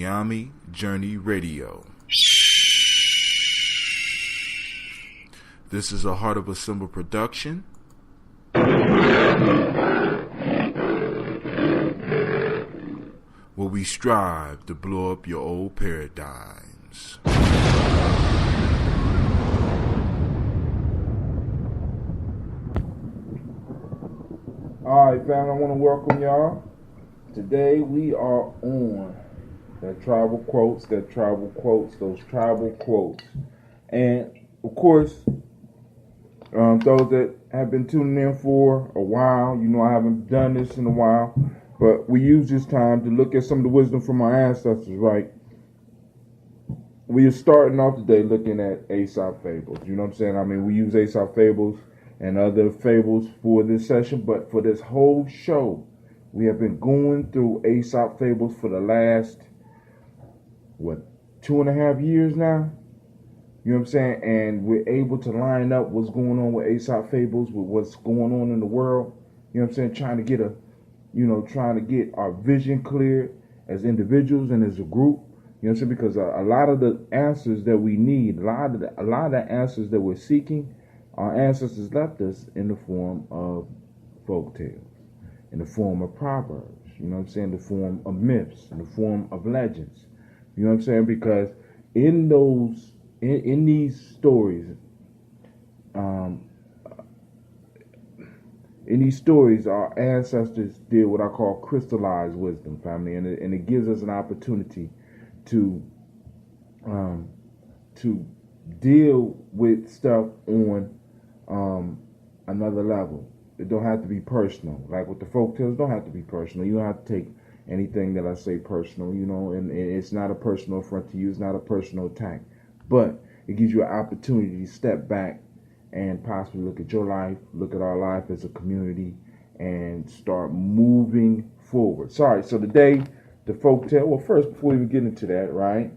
Gye-Nyame Journey Radio. This is a Heart of a Symbol production. Where we strive to blow up your old paradigms. Alright, fam, I want to welcome y'all. Today we are on those tribal quotes. And, of course, those that have been tuning in for a while, you know I haven't done this in a while, but we use this time to look at some of the wisdom from our ancestors, right? We are starting off today looking at Aesop fables. You know what I'm saying? I mean, we use Aesop fables and other fables for this session, but for this whole show, we have been going through Aesop fables for the last, 2.5 years now? You know what I'm saying? And we're able to line up what's going on with Aesop fables with what's going on in the world. You know what I'm saying? Trying to get our vision clear as individuals and as a group. You know what I'm saying? Because a lot of the answers that we need, a lot of the answers that we're seeking, our ancestors left us in the form of folktales, in the form of proverbs, you know what I'm saying, in the form of myths, in the form of legends. You know what I'm saying? Because in these stories, our ancestors did what I call crystallized wisdom, family, and it gives us an opportunity to deal with stuff on another level. It don't have to be personal. Like with the folktales, don't have to be personal. You don't have to take anything that I say personal, you know, and it's not a personal affront to you. It's not a personal attack. But it gives you an opportunity to step back and possibly look at your life, look at our life as a community, and start moving forward. Sorry, so today, the folktale, well, first, before we even get into that, right,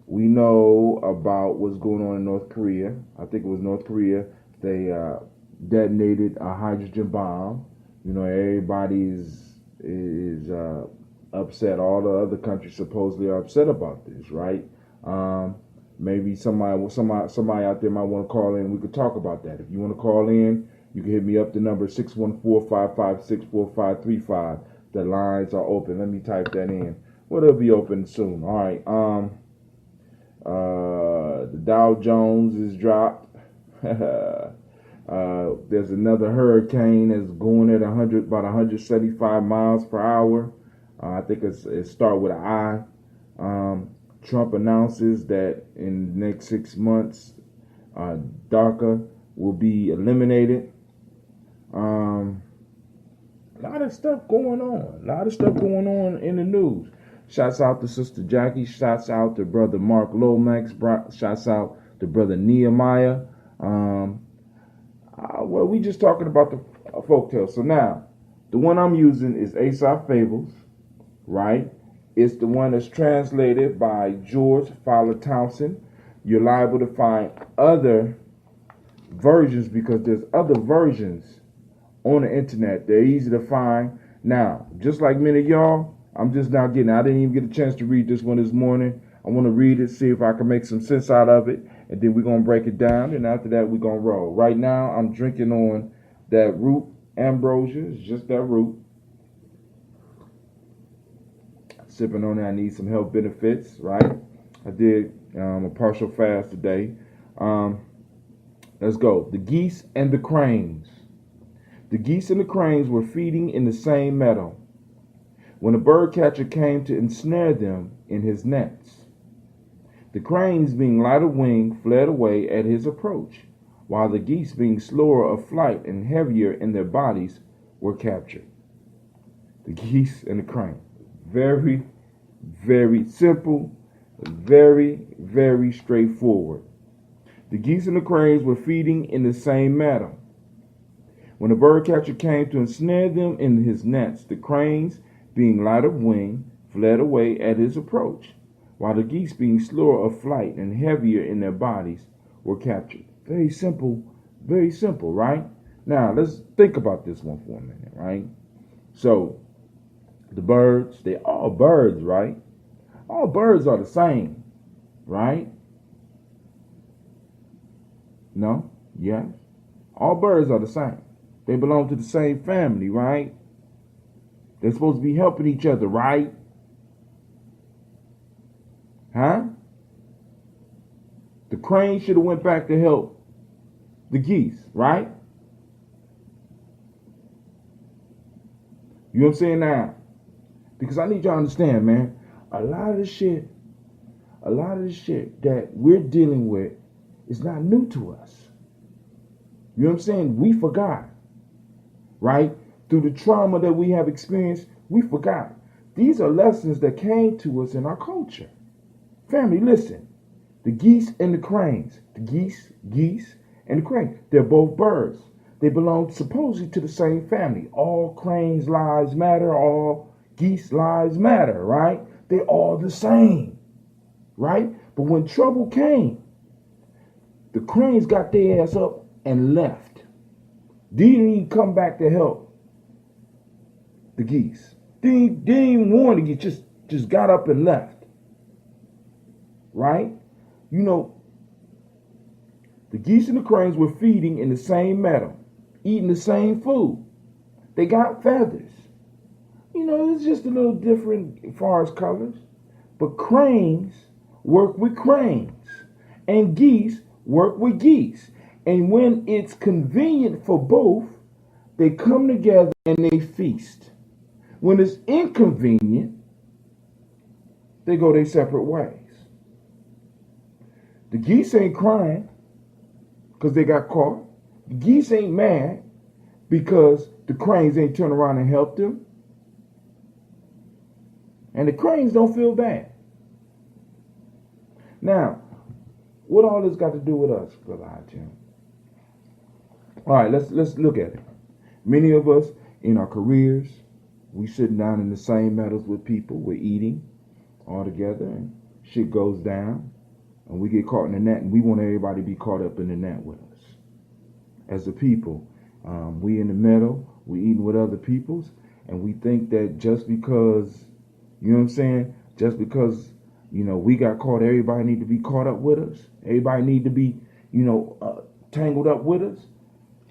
we know about what's going on in North Korea. I think it was North Korea. They detonated a hydrogen bomb. You know, everybody is upset. All the other countries supposedly are upset about this, right? Maybe somebody out there might want to call in. We could talk about that. If you want to call in, you can hit me up. The number 614-556-4535. The lines are open. Let me type that in. Well, they'll be open soon. All right. The Dow Jones is dropped. There's another hurricane that's going at about 175 miles per hour. I think it start with an I. Trump announces that in the next 6 months, DACA will be eliminated. A lot of stuff going on in the news. Shouts out to Sister Jackie. Shouts out to Brother Mark Lomax. Shouts out to Brother Nehemiah. Well, we just talking about the folktale. So now, the one I'm using is Aesop Fables, right? It's the one that's translated by George Fowler Townsend. You're liable to find other versions because there's other versions on the internet. They're easy to find. Now, just like many of y'all, I didn't even get a chance to read this one this morning. I want to read it, see if I can make some sense out of it, and then we're going to break it down, and after that, we're going to roll. Right now, I'm drinking on that root ambrosia. It's just that root. Sipping on it. I need some health benefits, right? I did a partial fast today. Let's go. The geese and the cranes. The geese and the cranes were feeding in the same meadow when a bird catcher came to ensnare them in his nets. The cranes, being light of wing, fled away at his approach, while the geese, being slower of flight and heavier in their bodies, were captured. The geese and the crane. Very, very simple, very, very straightforward. The geese and the cranes were feeding in the same meadow. When the bird catcher came to ensnare them in his nets, the cranes, being light of wing, fled away at his approach, while the geese, being slower of flight and heavier in their bodies, were captured. Very simple, right? Now, let's think about this one for a minute, right? So, the birds, they all birds, right? All birds are the same, right? No? Yes? All birds are the same. They belong to the same family, right? They're supposed to be helping each other, right? Huh? The crane should have went back to help the geese, right? You know what I'm saying now? Because I need y'all to understand, man, a lot of the shit that we're dealing with is not new to us. You know what I'm saying? We forgot, right? Through the trauma that we have experienced, we forgot. These are lessons that came to us in our culture. Family, listen. The geese and the cranes. The geese, and the crane. They're both birds. They belong supposedly to the same family. All cranes' lives matter. All geese lives matter, right? They're all the same, right? But when trouble came, the cranes got their ass up and left. Didn't even come back to help the geese. They didn't even want to get, just got up and left, right? You know, the geese and the cranes were feeding in the same meadow, eating the same food. They got feathers. You know, it's just a little different as far as colors. But cranes work with cranes, and geese work with geese. And when it's convenient for both, they come together and they feast. When it's inconvenient, they go their separate ways. The geese ain't crying because they got caught. The geese ain't mad because the cranes ain't turned around and helped them. And the cranes don't feel bad. Now, what all this got to do with us, Brother Jim? All right, let's look at it. Many of us in our careers, we sitting down in the same meadows with people. We're eating all together, and shit goes down, and we get caught in the net, and we want everybody to be caught up in the net with us. As a people, we in the meadow, we eating with other peoples, and we think that just because, you know what I'm saying, just because, you know, we got caught, everybody need to be caught up with us. Everybody need to be, you know, tangled up with us.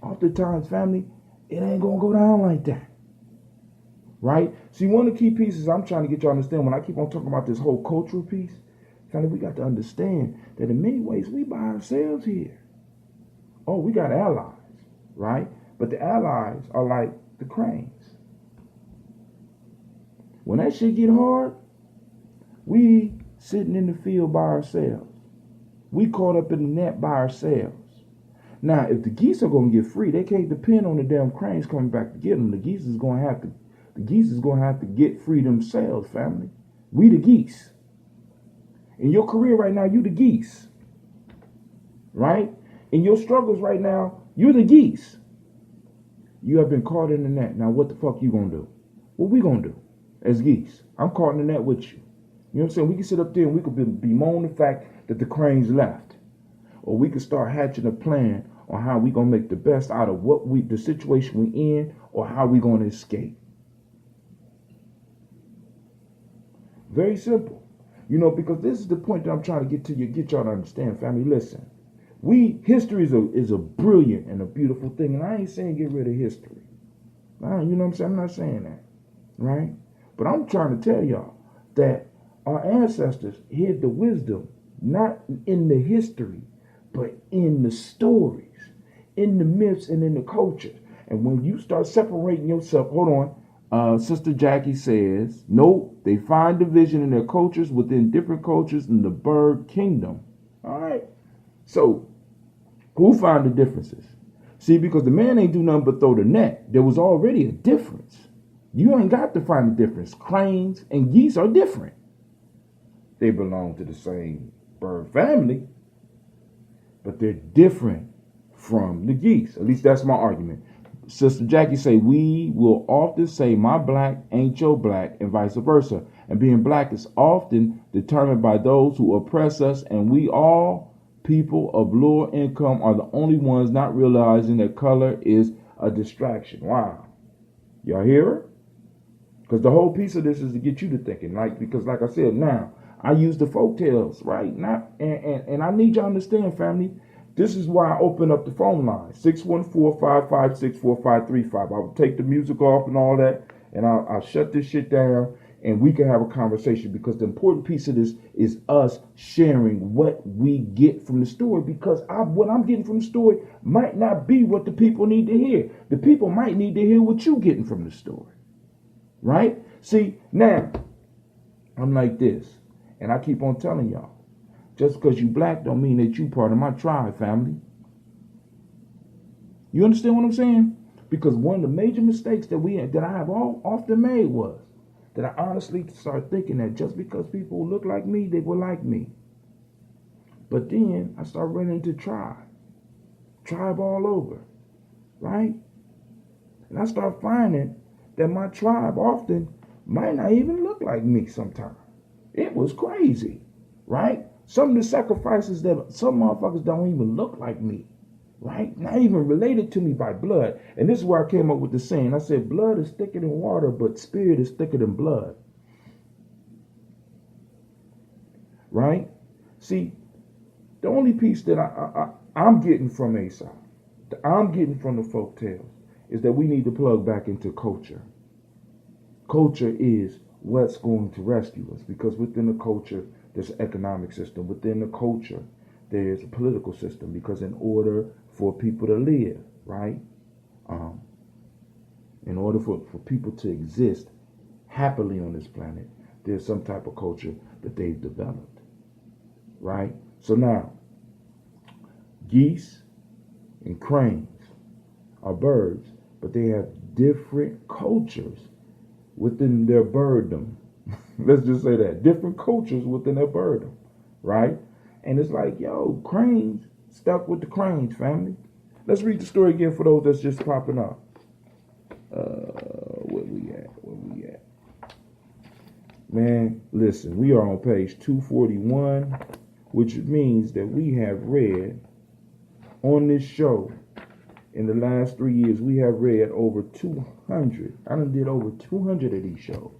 Oftentimes, family, it ain't gonna go down like that. Right? See, one of the key pieces I'm trying to get y'all to understand when I keep on talking about this whole cultural piece, family, we got to understand that in many ways we by ourselves here. Oh, we got allies, right? But the allies are like the cranes. When that shit get hard, we sitting in the field by ourselves. We caught up in the net by ourselves. Now, if the geese are going to get free, they can't depend on the damn cranes coming back to get them. The geese is going to have to get free themselves, family. We the geese. In your career right now, you the geese. Right? In your struggles right now, you're the geese. You have been caught in the net. Now, what the fuck you going to do? What we going to do as geese? I'm caught in the net with you. You know what I'm saying? We can sit up there and we could bemoan the fact that the cranes left. Or we could start hatching a plan on how we going to make the best out of the situation we in, or how we going to escape. Very simple. You know, because this is the point that I'm trying to get y'all to understand, family. Listen, history is a brilliant and a beautiful thing, and I ain't saying get rid of history. You know what I'm saying? I'm not saying that, right? But I'm trying to tell y'all that our ancestors hid the wisdom not in the history, but in the stories, in the myths, and in the culture. And when you start separating yourself, hold on, Sister Jackie says, nope, they find division in their cultures within different cultures in the bird kingdom. All right. So, who found the differences? See, because the man ain't do nothing but throw the net. There was already a difference. You ain't got to find the difference. Cranes and geese are different. They belong to the same bird family, but they're different from the geese. At least that's my argument. Sister Jackie say, we will often say my black ain't your black, and vice versa. And being black is often determined by those who oppress us, and we all people of lower income are the only ones not realizing that color is a distraction. Wow. Y'all hear her? Because the whole piece of this is to get you to thinking. Because like I said, now, I use the folktales, right? And I need y'all to understand, family. This is why I open up the phone line, 614-556-4535. I will take the music off and all that, and I'll shut this shit down, and we can have a conversation, because the important piece of this is us sharing what we get from the story, because what I'm getting from the story might not be what the people need to hear. The people might need to hear what you getting from the story, right? See, now, I'm like this, and I keep on telling y'all, just because you black don't mean that you part of my tribe, family. You understand what I'm saying? Because one of the major mistakes that I have often made was that I honestly started thinking that just because people look like me, they were like me. But then I started running into tribe all over, right? And I started finding that my tribe often might not even look like me sometimes. It was crazy, right? Some of the sacrifices that some motherfuckers don't even look like me, right? Not even related to me by blood. And this is where I came up with the saying. I said, blood is thicker than water, but spirit is thicker than blood. Right? See, the only piece that I'm getting from Aesop, that I'm getting from the folk tales, is that we need to plug back into culture. Culture is what's going to rescue us, because within the culture, there's an economic system. Within the culture, there's a political system, because in order for people to live, right? In order for people to exist happily on this planet, there's some type of culture that they've developed, right? So now, geese and cranes are birds, but they have different cultures within their birddom. Let's just say that. Different cultures within their birddom, right? And it's like, yo, cranes stuck with the cranes, family. Let's read the story again for those that's just popping up. Where we at? Man, listen, we are on page 241, which means that we have read on this show in the last 3 years, we have read over 200. I done did over 200 of these shows.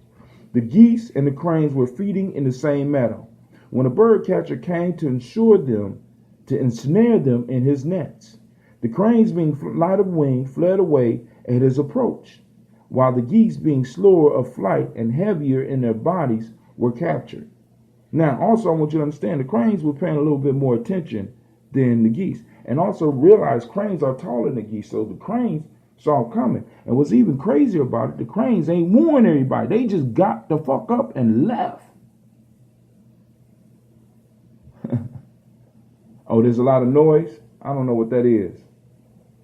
The geese and the cranes were feeding in the same meadow when a bird catcher came to ensnare them in his nets. The cranes, being light of wing, fled away at his approach, while the geese, being slower of flight and heavier in their bodies, were captured. Now, also, I want you to understand, the cranes were paying a little bit more attention than the geese. And also realize cranes are taller than geese, so the cranes saw it coming. And what's even crazier about it, the cranes ain't warning everybody. They just got the fuck up and left. Oh, there's a lot of noise? I don't know what that is.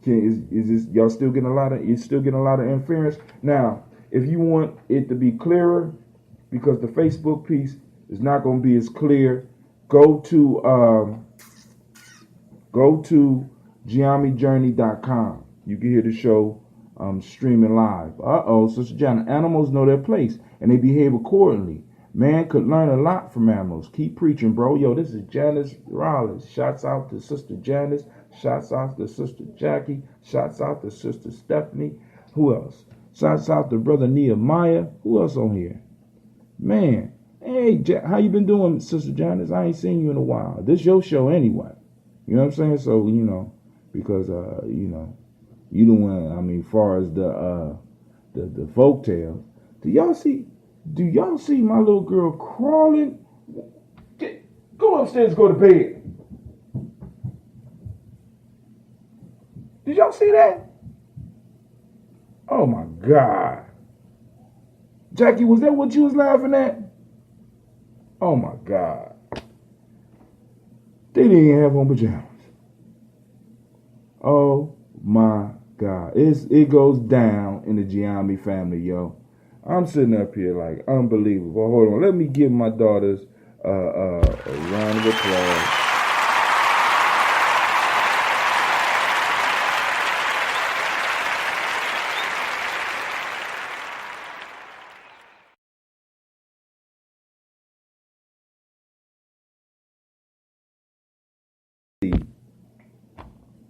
Is this, y'all still getting a lot of interference? Now, if you want it to be clearer, because the Facebook piece is not going to be as clear, go to Gye-Nyame.com. You can hear the show streaming live. Sister Janet, animals know their place and they behave accordingly. Man could learn a lot from animals. Keep preaching, bro. Yo, this is Janice Rollins. Shouts out to Sister Janice. Shouts out to Sister Jackie. Shouts out to Sister Stephanie. Who else? Shouts out to Brother Nehemiah. Who else on here? Man. Hey, how you been doing, Sister Janice? I ain't seen you in a while. This your show anyway. You know what I'm saying? So, because, you the one, far as the folk tales. Do y'all see my little girl crawling? Go upstairs, go to bed. Did y'all see that? Oh my God. Jackie, was that what you was laughing at? Oh my God. They didn't even have on pajamas. Oh my God. It goes down in the Gye-Nyame family, yo. I'm sitting up here like unbelievable. Hold on. Let me give my daughters a round of applause.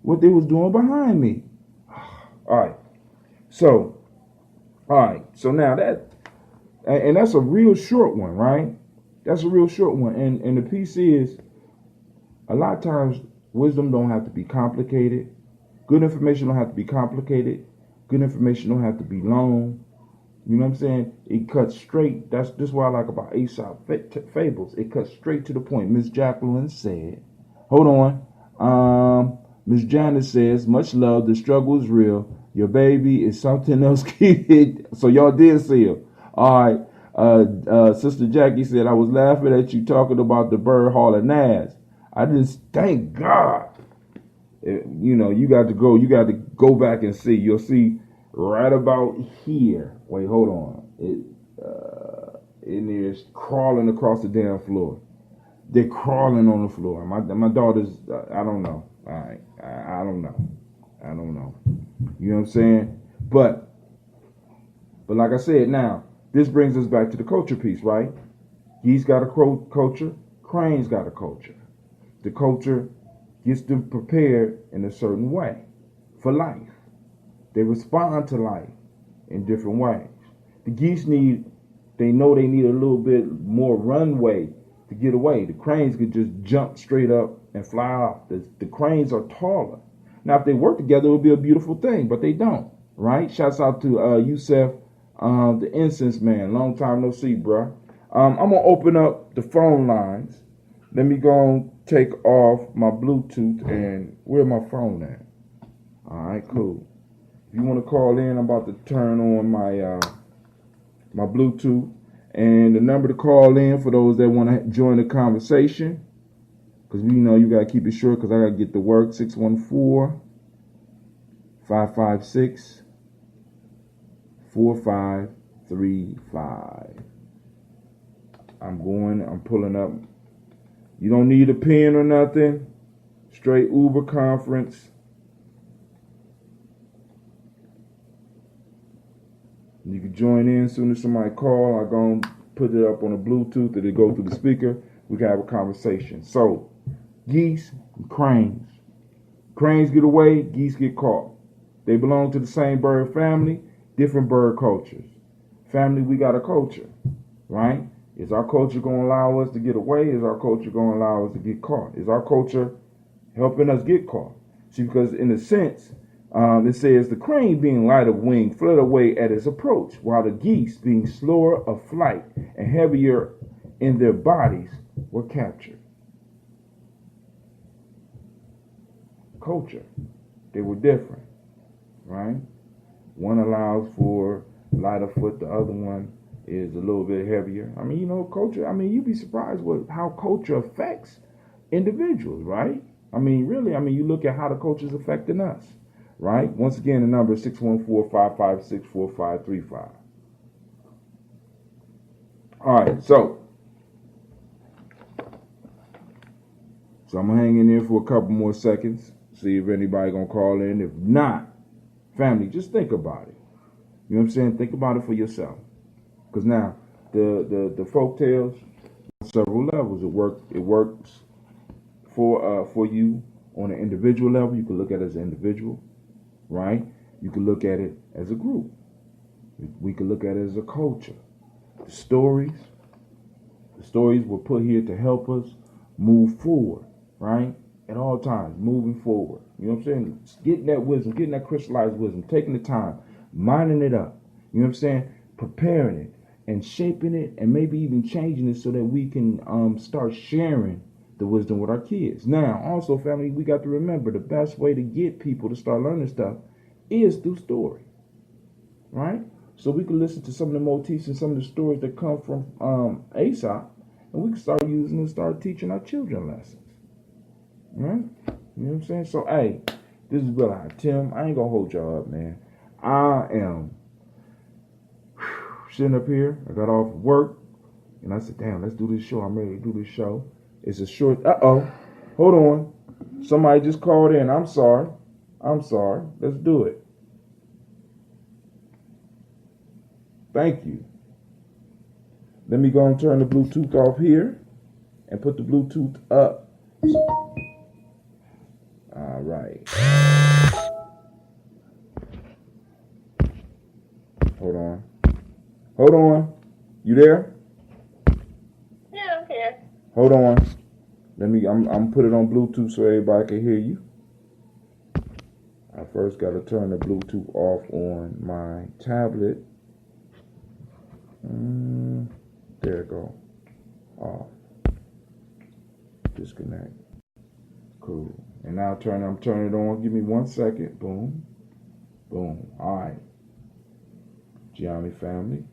What they was doing behind me. All right. So now that's a real short one, right? That's a real short one. And the piece is, a lot of times, wisdom don't have to be complicated. Good information don't have to be complicated. Good information don't have to be long. You know what I'm saying? It cuts straight. That's what I like about Aesop fables. It cuts straight to the point. Miss Jacqueline said, hold on. Miss Janice says, much love. The struggle is real. Your baby is something else, kid. So y'all did see him. All right. Sister Jackie said, I was laughing at you talking about the bird hauling ass. I just thank God. You got to go back and see. You'll see right about here. Wait, hold on. It is crawling across the damn floor. They're crawling on the floor. My daughter's. I don't know. All right. I don't know. You know what I'm saying? But like I said, now this brings us back to the culture piece, right? Geese got a culture. Cranes got a culture. The culture gets them prepared in a certain way for life. They respond to life in different ways. The geese they know they need a little bit more runway to get away. The cranes could just jump straight up and fly off. The cranes are taller. Now, if they work together, it would be a beautiful thing, but they don't, right? Shouts out to Yusef, the incense man. Long time no see, bruh. I'm going to open up the phone lines. Let me go and take off my Bluetooth, and where my phone at? All right, cool. If you want to call in, I'm about to turn on my Bluetooth, and the number to call in for those that want to join the conversation, because you got to keep it short because I got to get to work, 614-556-4535. I'm pulling up. You don't need a pen or nothing. Straight Uber conference. You can join in as soon as somebody call. I'm going to put it up on the Bluetooth. It'll go through the speaker. We can have a conversation. So, geese and cranes. Cranes get away, geese get caught. They belong to the same bird family, different bird cultures. Family, we got a culture, right? Is our culture going to allow us to get away? Is our culture going to allow us to get caught? Is our culture helping us get caught? See, because in a sense, it says the crane being light of wing fled away at its approach, while the geese being slower of flight and heavier in their bodies were captured. Culture. They were different, right? One allows for lighter foot, the other one is a little bit heavier. Culture, you'd be surprised with how culture affects individuals, right? Really, you look at how the culture is affecting us, right? Once again, the number is 614-556-4535. All right, so I'm going to hang in there for a couple more seconds, see if anybody going to call in. If not, family, just think about it. You know what I'm saying? Think about it for yourself. Because now, the folktales, several levels. It works for you on an individual level. You can look at it as an individual, right? You can look at it as a group. We can look at it as a culture. The stories were put here to help us move forward, right? At all times, moving forward. You know what I'm saying? Getting that wisdom, getting that crystallized wisdom, taking the time, mining it up. You know what I'm saying? Preparing it and shaping it and maybe even changing it so that we can start sharing the wisdom with our kids. Now, also, family, we got to remember the best way to get people to start learning stuff is through story, right? So we can listen to some of the motifs and some of the stories that come from Aesop, and we can start using and start teaching our children lessons, right? You know what I'm saying? So, hey, this is Will I. Tim, I ain't gonna hold y'all up, man. I am sitting up here. I got off work, and I said, damn, let's do this show. I'm ready to do this show. It's a short, hold on. Somebody just called in. I'm sorry. Let's do it. Thank you. Let me go and turn the Bluetooth off here and put the Bluetooth up. All right. Hold on. You there? Yeah. Hold on. I'm put it on Bluetooth so everybody can hear you. I first got to turn the Bluetooth off on my tablet. There it go. Off. Disconnect. Cool. And now I'm turning it on. Give me 1 second. Boom. Boom. All right. Gye-Nyame family.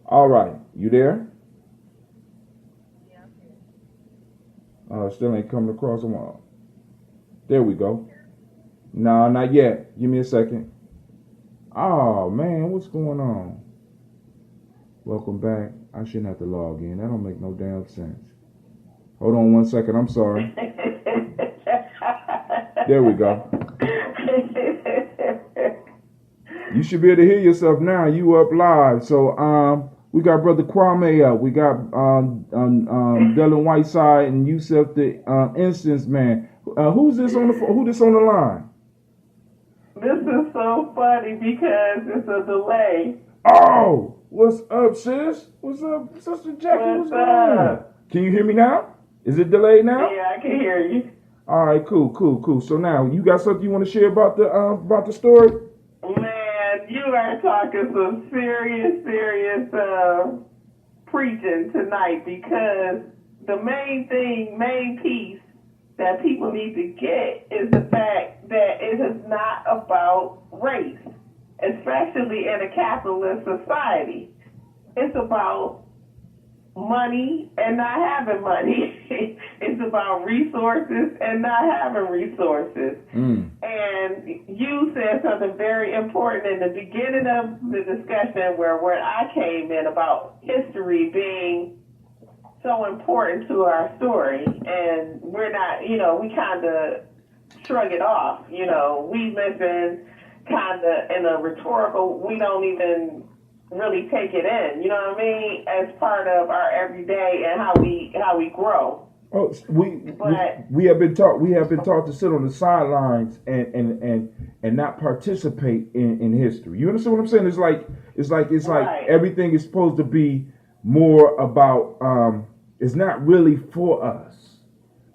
All right. You there? Yeah. Still ain't coming across them all. There we go. No, not yet. Give me a second. Oh, man. What's going on? Welcome back. I shouldn't have to log in. That don't make no damn sense. Hold on 1 second. I'm sorry. There we go. You should be able to hear yourself now. You up live. So we got Brother Kwame up. We got Dylan Whiteside and Yusuf the Instance Man. Who's this on the who this on the line? This is so funny because it's a delay. Oh, what's up, sis? What's up, Sister Jackie? What's going on? Can you hear me now? Is it delayed now? Yeah, I can hear you. All right, cool. So now you got something you want to share about the story? Man, you are talking some serious preaching tonight, because the main piece that people need to get is the fact that it is not about race, especially in a capitalist society. It's about money and not having money. It's about resources and not having resources. And you said something very important in the beginning of the discussion where I came in about history being so important to our story, and we're not, we kind of shrug it off. We listen kind of in a rhetorical, we don't even really take it in, you know what I mean, as part of our everyday and how we grow. Oh, we have been taught to sit on the sidelines and not participate in history. You understand what I'm saying? It's like right. Everything is supposed to be more about it's not really for us.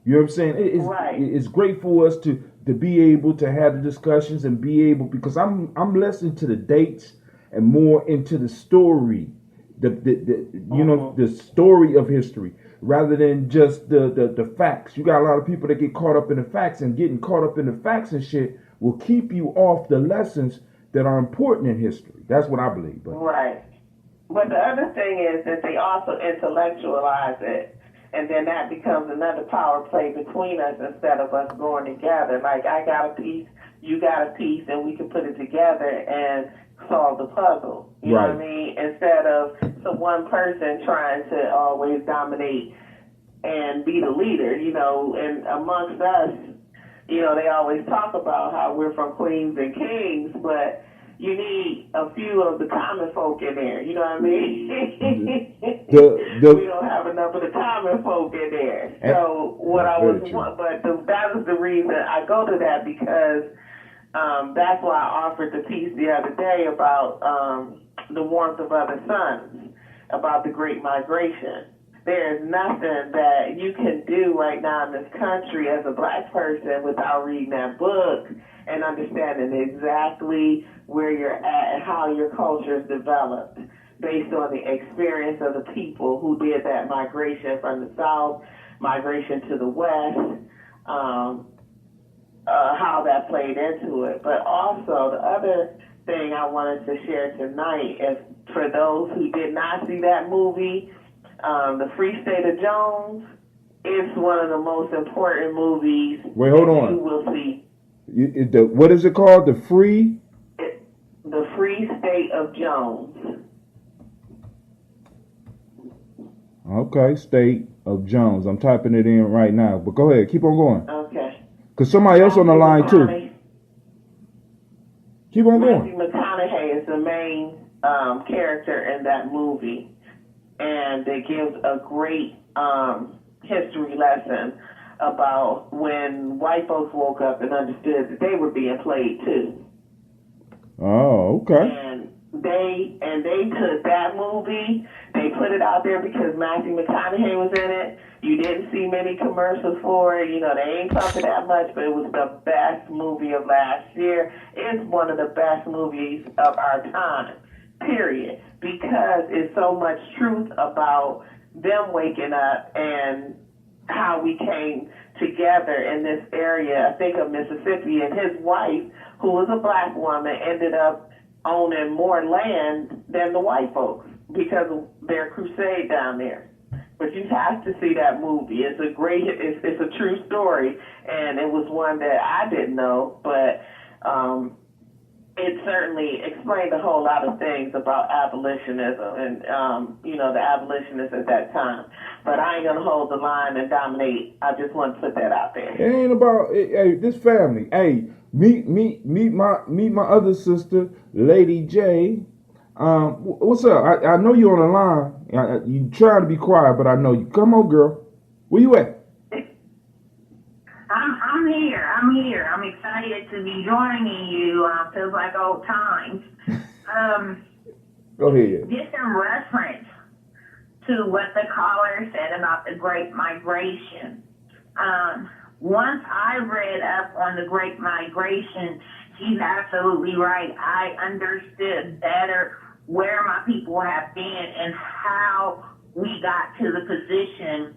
You know what I'm saying? It's great for us to be able to have the discussions and be able, because I'm listening to the dates and more into the story, the story of history, rather than just the facts. You got a lot of people that get caught up in the facts, and getting caught up in the facts and shit will keep you off the lessons that are important in history. That's what I believe. But. Right. But the other thing is that they also intellectualize it, and then that becomes another power play between us instead of us going together. Like, I got a piece, you got a piece, and we can put it together and solve the puzzle. You know what I mean? Instead of some one person trying to always dominate and be the leader, and amongst us, they always talk about how we're from queens and kings, but you need a few of the common folk in there, you know what I mean? We don't have enough of the common folk in there. So that is the reason I go to that, because that's why I offered the piece the other day about the warmth of other suns, about the Great Migration. There is nothing that you can do right now in this country as a black person without reading that book and understanding exactly where you're at and how your culture is developed based on the experience of the people who did that migration from the South, migration to the West, how that played into it. But also, the other thing I wanted to share tonight is, for those who did not see that movie, The Free State of Jones, is one of the most important movies you will see. What is it called? The Free State of Jones. Okay, State of Jones. I'm typing it in right now. But go ahead, keep on going. Okay. Because somebody else on the line too. Keep on going. Matthew McConaughey is the main character in that movie, and it gives a great history lesson about when white folks woke up and understood that they were being played too. Oh, okay. And they took that movie, they put it out there because Matthew McConaughey was in it. You didn't see many commercials for it. You know, they ain't pumping that much, but it was the best movie of last year. It's one of the best movies of our time, period, because it's so much truth about them waking up and how we came together in this area, I think of Mississippi, and his wife, who was a black woman, ended up owning more land than the white folks because of their crusade down there. But you have to see that movie. It's a true story, and it was one that I didn't know, but it certainly explained a whole lot of things about abolitionism and, you know, the abolitionists at that time. But I ain't going to hold the line and dominate. I just want to put that out there. It ain't about, hey, this family. Hey, meet my other sister, Lady J. What's up? I know you on the line. You trying to be quiet, but I know you. Come on, girl. Where you at? I'm here. I'm excited to be joining you. Feels like old times. Go ahead. Just in reference to what the caller said about the Great Migration. Once I read up on the Great Migration, she's absolutely right. I understood better where my people have been and how we got to the position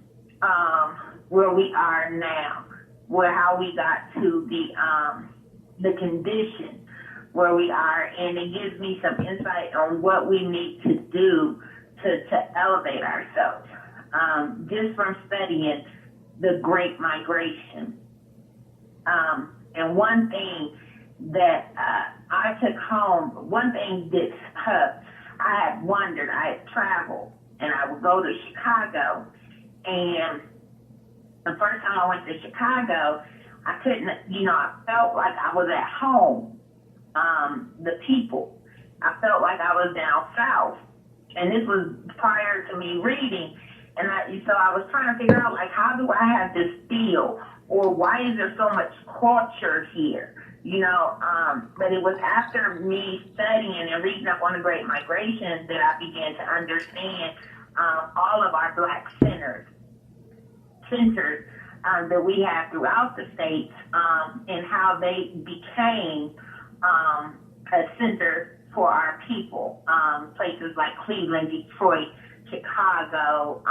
where we are now, how we got to the condition where we are, and it gives me some insight on what we need to do to elevate ourselves. Just from studying the Great Migration. And one thing that I took home, one thing that I had wondered, I had traveled, and I would go to Chicago, and the first time I went to Chicago, I couldn't, I felt like I was at home. The people, I felt like I was down south, and this was prior to me reading, and so I was trying to figure out, like, how do I have this feel, or why is there so much culture here, but it was after me studying and reading up on the Great Migration that I began to understand all of our black centers that we have throughout the states, and how they became a center for our people. Places like Cleveland, Detroit, Chicago,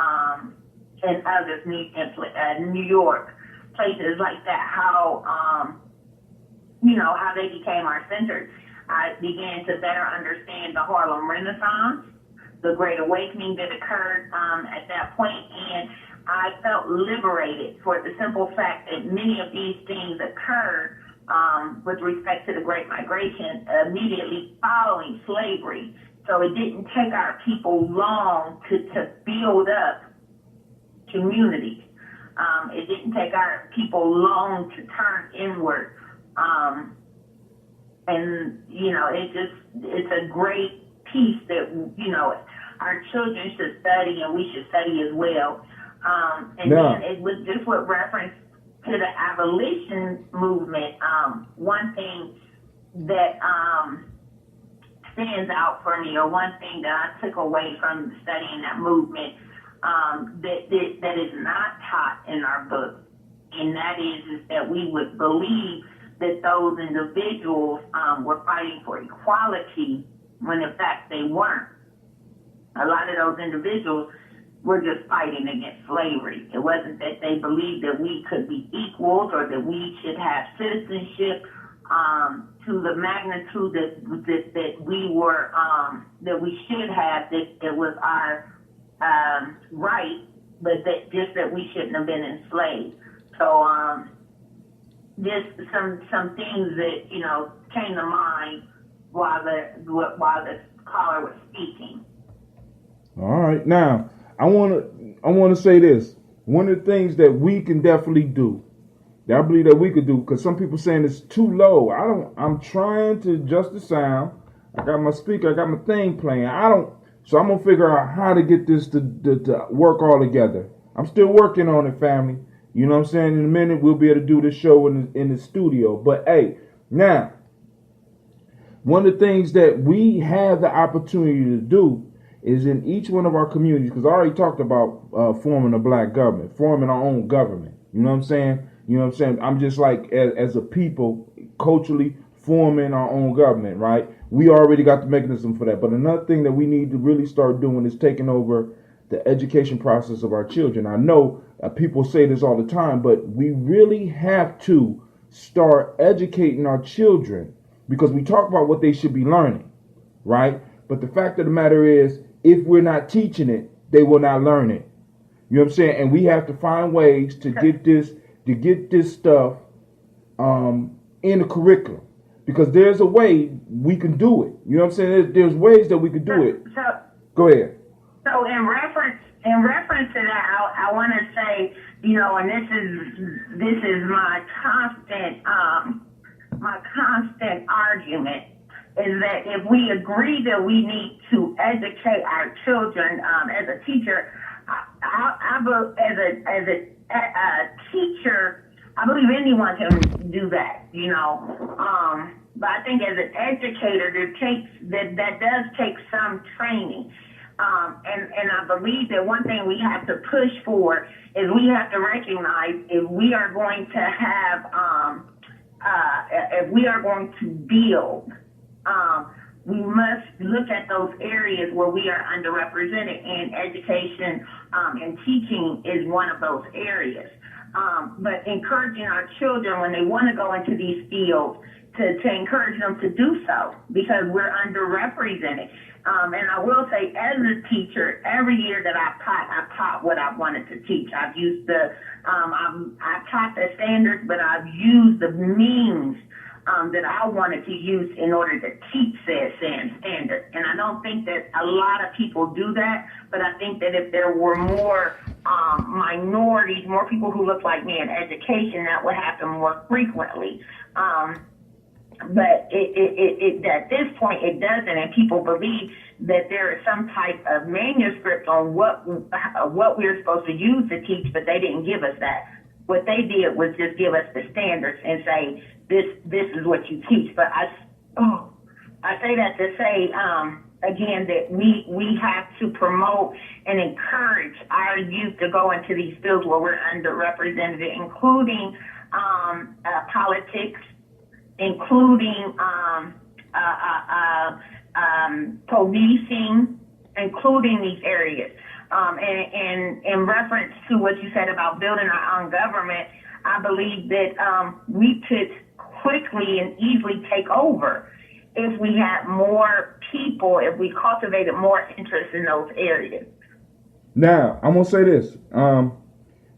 and others, New York, places like that, how they became our centers. I began to better understand the Harlem Renaissance, the Great Awakening that occurred at that point, and I felt liberated for the simple fact that many of these things occurred with respect to the Great Migration immediately following slavery. So it didn't take our people long to build up communities. It didn't take our people long to turn inward. It's a great piece that, our children should study, and we should study as well. Then it was just with reference to the abolition movement. One thing that stands out for me, or one thing that I took away from studying that movement that is not taught in our book, and that is that we would believe that those individuals were fighting for equality when in fact they weren't. A lot of those individuals were just fighting against slavery. It wasn't that they believed that we could be equals or that we should have citizenship to the magnitude that we were that we should have, that it was our right, but that we shouldn't have been enslaved. So just some things that came to mind while the caller was speaking. All right, now I want to say this. One of the things that we can definitely do, that I believe that we could do, because some people saying it's too low. I'm trying to adjust the sound. I got my speaker, I got my thing playing. So I'm gonna figure out how to get this to work all together. I'm still working on it, family. You know what I'm saying? In a minute we'll be able to do this show in the studio. But hey, now one of the things that we have the opportunity to do is in each one of our communities, because I already talked about forming a black government, forming our own government. You know what I'm saying? You know what I'm saying? I'm just like, as a people, culturally forming our own government, right? We already got the mechanism for that. But another thing that we need to really start doing is taking over the education process of our children. I know people say this all the time, but we really have to start educating our children, because we talk about what they should be learning, right? But the fact of the matter is, if we're not teaching it, they will not learn it. You know what I'm saying? And we have to find ways to get this stuff in the curriculum, because there's a way we can do it. You know what I'm saying? There's ways that we can do it. Go ahead. So in reference to that, I want to say, you know, and this is my constant argument, is that if we agree that we need to educate our children, as a teacher, as a teacher, I believe anyone can do that, you know. But I think as an educator, that does take some training. And I believe that one thing we have to push for is we have to recognize, if we are going to have, if we are going to build, we must look at those areas where we are underrepresented, and education and teaching is one of those areas. But encouraging our children when they want to go into these fields, to encourage them to do so, because we're underrepresented. And I will say, as a teacher, every year that I taught what I wanted to teach. I've used I taught the standards, but I've used the means that I wanted to use in order to teach said standard. And I don't think that a lot of people do that, but I think that if there were more minorities, more people who look like me in education, that would happen more frequently. But it at this point it doesn't, and people believe that there is some type of manuscript on what we're supposed to use to teach, but they didn't give us that. What they did was just give us the standards and say, this is what you teach. But I say that to say, again, that we have to promote and encourage our youth to go into these fields where we're underrepresented, including politics, including policing, including these areas. And in reference to what you said about building our own government, I believe that we could quickly and easily take over if we had more people, if we cultivated more interest in those areas. Now, I'm going to say this.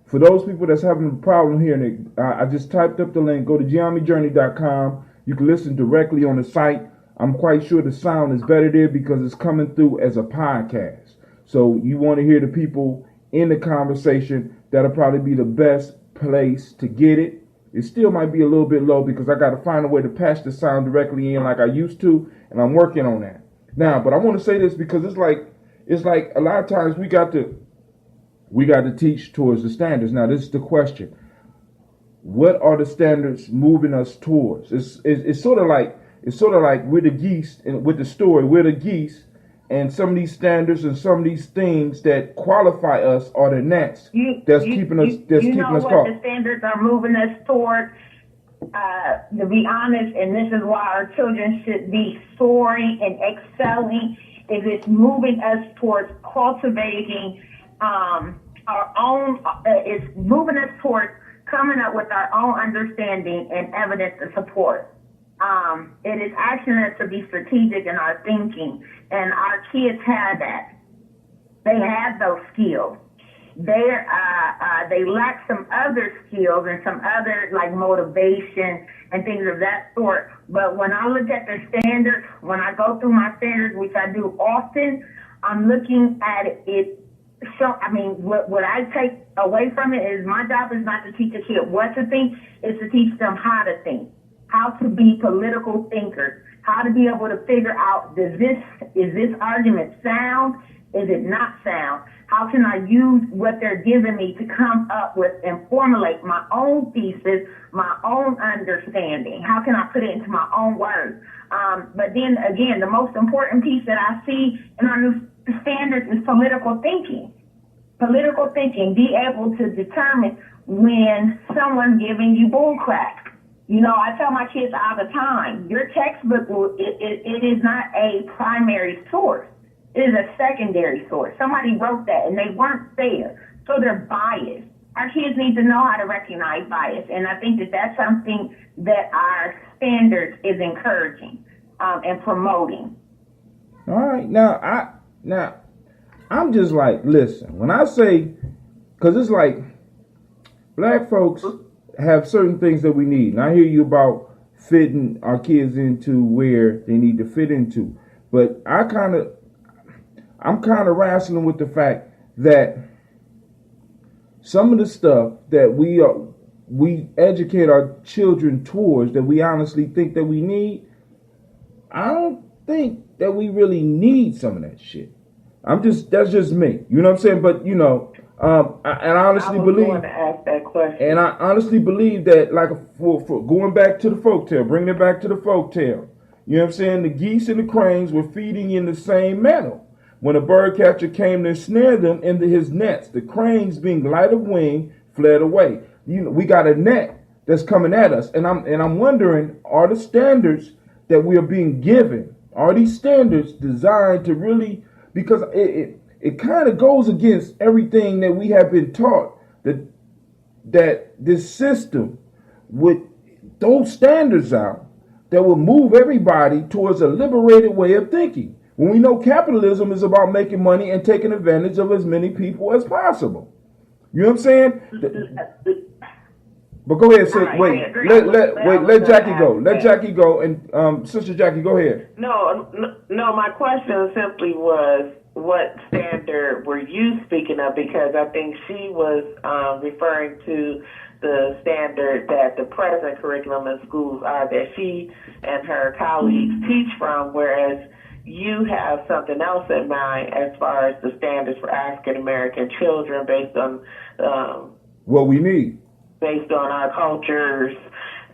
For those people that's having a problem hearing it, I just typed up the link. Go to Gye-Nyame.com. You can listen directly on the site. I'm quite sure the sound is better there because it's coming through as a podcast. So you want to hear the people in the conversation, that'll probably be the best place to get it. It still might be a little bit low because I got to find a way to patch the sound directly in like I used to, and I'm working on that. Now, but I want to say this because it's like a lot of times we got to teach towards the standards. Now, this is the question. What are the standards moving us towards? It's sort of like we're the geese, and with the story, we're the geese, and some of these standards and some of these things that qualify us are the nets that's keeping us caught. You know what the standards are moving us toward? To be honest, and this is why our children should be soaring and excelling, is it's moving us towards cultivating our own, it's moving us towards coming up with our own understanding and evidence to support. It is asking us to be strategic in our thinking, and our kids have that. They have those skills. They lack some other skills and some other, like, motivation and things of that sort. But when I look at the standards, when I go through my standards, which I do often, I'm looking at it. So, I mean, what I take away from it is my job is not to teach a kid what to think, it's to teach them how to think, how to be political thinkers, how to be able to figure out, is this argument sound? Is it not sound? How can I use what they're giving me to come up with and formulate my own thesis, my own understanding? How can I put it into my own words? But then again, the most important piece that I see in our new standards is political thinking. Political thinking, be able to determine when someone's giving you bull crap. You know, I tell my kids all the time, your textbook, it is not a primary source. It is a secondary source. Somebody wrote that and they weren't there, so they're biased. Our kids need to know how to recognize bias, and I think that that's something that our standards is encouraging and promoting. All right, now I'm just like, listen, when I say, because it's like black folks have certain things that we need. And I hear you about fitting our kids into where they need to fit into. But I'm kind of wrestling with the fact that some of the stuff that we educate our children towards that we honestly think that we need, I don't think that we really need some of that shit. That's just me. You know what I'm saying? But I honestly believe. Going to ask that question. And I honestly believe that, like, for going back to the folktale, bringing it back to the folktale. You know what I'm saying? The geese and the cranes were feeding in the same meadow. When a bird catcher came to snare them into his nets, the cranes, being light of wing, fled away. We got a net that's coming at us, and I'm wondering, are the standards that we are being given, are these standards designed to really? Because it kind of goes against everything that we have been taught, that this system would throw standards out that will move everybody towards a liberated way of thinking. When we know capitalism is about making money and taking advantage of as many people as possible. You know what I'm saying? But go ahead, sis. Let Jackie go. Let Jackie go. And Sister Jackie, go ahead. No, my question simply was, what standard were you speaking of? Because I think she was referring to the standard that the present curriculum in schools are that she and her colleagues teach from, whereas you have something else in mind as far as the standards for African American children based on what we need, based on our cultures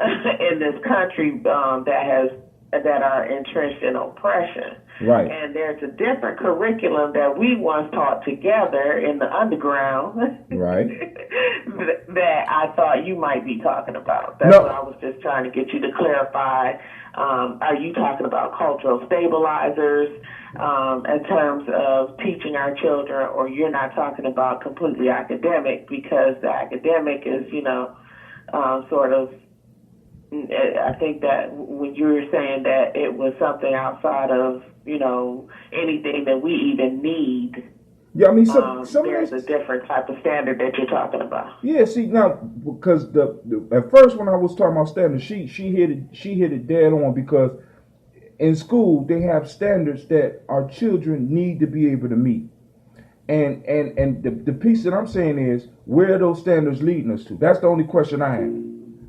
in this country that are entrenched in oppression. Right. And there's a different curriculum that we once taught together in the underground. Right. that I thought you might be talking about. That's what I was just trying to get you to clarify. Are you talking about cultural stabilizers in terms of teaching our children, or you're not talking about completely academic, because the academic is, sort of, I think that when you were saying that it was something outside of, anything that we even need. Yeah, I mean, there's a different type of standard that you're talking about. Yeah, see, now, because at first when I was talking about standards, she hit it dead on, because in school they have standards that our children need to be able to meet. And the piece that I'm saying is, where are those standards leading us to? That's the only question I have,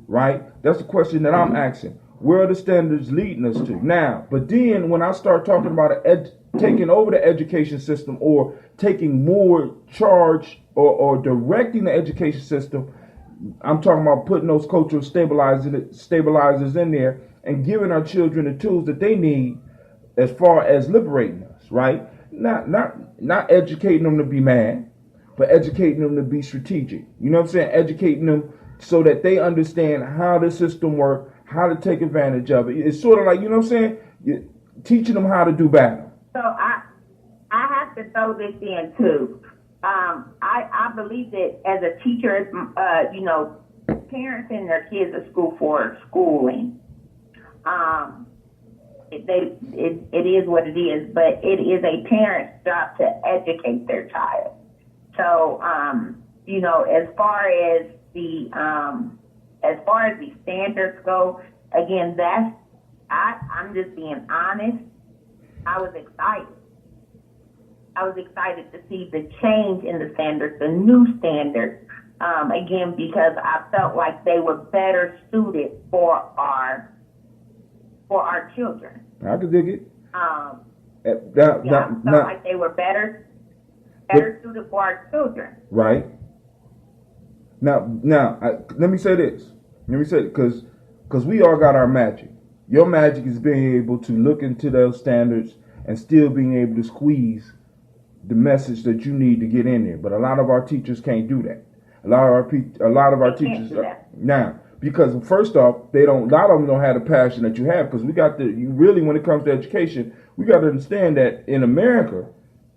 right? That's the question that I'm asking. Where are the standards leading us to? Now, but then when I start talking about taking over the education system, or taking more charge, or directing the education system, I'm talking about putting those cultural stabilizers in there and giving our children the tools that they need as far as liberating us, right? Not educating them to be mad, but educating them to be strategic. You know what I'm saying? Educating them so that they understand how the system works, how to take advantage of it. It's sort of like, you know what I'm saying? You're teaching them how to do battle. So I have to throw this in too. I believe that as a teacher, parents send their kids to school for schooling. It is what it is, but it is a parent's job to educate their child. So, as far as the standards go, again, I'm just being honest. I was excited to see the change in the standards, the new standards, again, because I felt like they were better suited for our children. I could dig it. I felt like they were better suited for our children. Right. Now, let me say this. Because we all got our magic. Your magic is being able to look into those standards and still being able to squeeze the message that you need to get in there. But a lot of our teachers can't do that. A lot of our teachers now, because first off, a lot of them don't have the passion that you have. Because you really, when it comes to education, we got to understand that in America,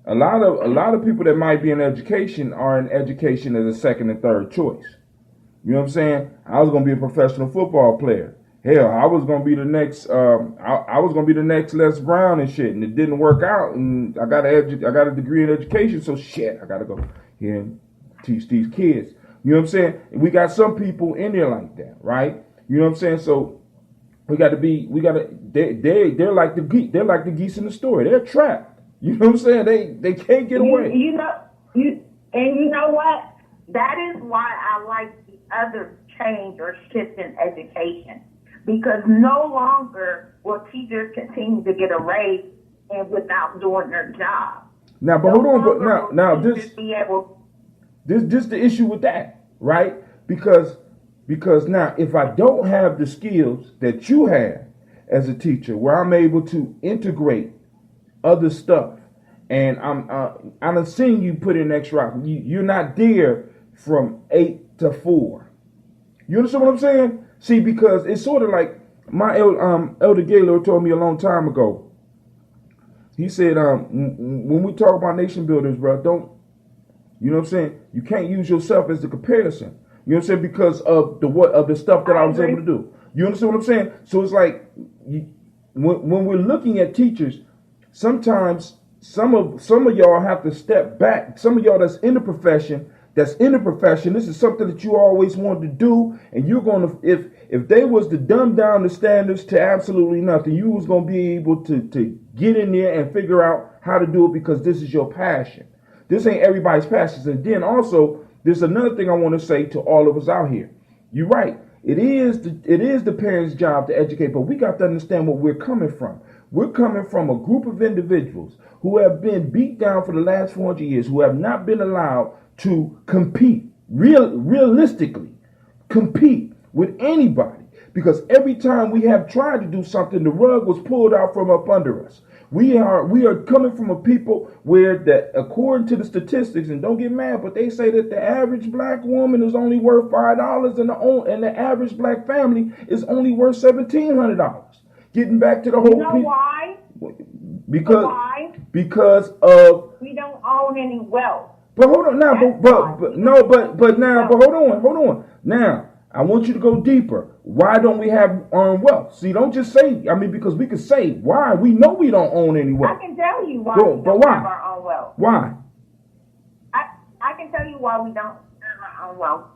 a lot of people that might be in education are in education as a second and third choice. You know what I'm saying? I was gonna be a professional football player. Hell, I was gonna be the next. I was gonna be the next Les Brown and shit, and it didn't work out. And I got a degree in education, so shit, I gotta go here and teach these kids. You know what I'm saying? And we got some people in there like that, right? You know what I'm saying? So they're like the geese in the story. They're trapped. You know what I'm saying? They can't get away. You know what? That is why I like the other change or shift in education. Because no longer will teachers continue to get a raise and without doing their job. Now, but hold on, this the issue with that, right? Because now if I don't have the skills that you have as a teacher, where I'm able to integrate other stuff, and I'm seeing you put in extra. You're not there from 8 to 4. You understand what I'm saying? See, because it's sort of like my Elder Gaylord told me a long time ago. He said, when we talk about nation builders, bro, you know what I'm saying? You can't use yourself as the comparison. You know what I'm saying? Because of the stuff that I was able to do. You understand what I'm saying? So it's like when we're looking at teachers, sometimes some of y'all have to step back. Some of y'all that's in the profession, this is something that you always wanted to do, and you're gonna, if they was to dumb down the standards to absolutely nothing, you was gonna be able to get in there and figure out how to do it because this is your passion. This ain't everybody's passion. And then also, there's another thing I want to say to all of us out here. You're right. It is the parents' job to educate, but we got to understand where we're coming from. We're coming from a group of individuals who have been beat down for the last 400 years, who have not been allowed to compete, realistically compete with anybody. Because every time we have tried to do something, the rug was pulled out from up under us. We are coming from a people where that, according to the statistics, and don't get mad, but they say that the average black woman is only worth $5, and the average black family is only worth $1,700. Getting back to the whole. You know why? Because of we don't own any wealth. But hold on now, but hold on. Now, I want you to go deeper. Why don't we have earned wealth? See, don't just say, because we could say why. We know we don't own any wealth. I can tell you why we don't have our own wealth. Why? I can tell you why we don't have our own wealth.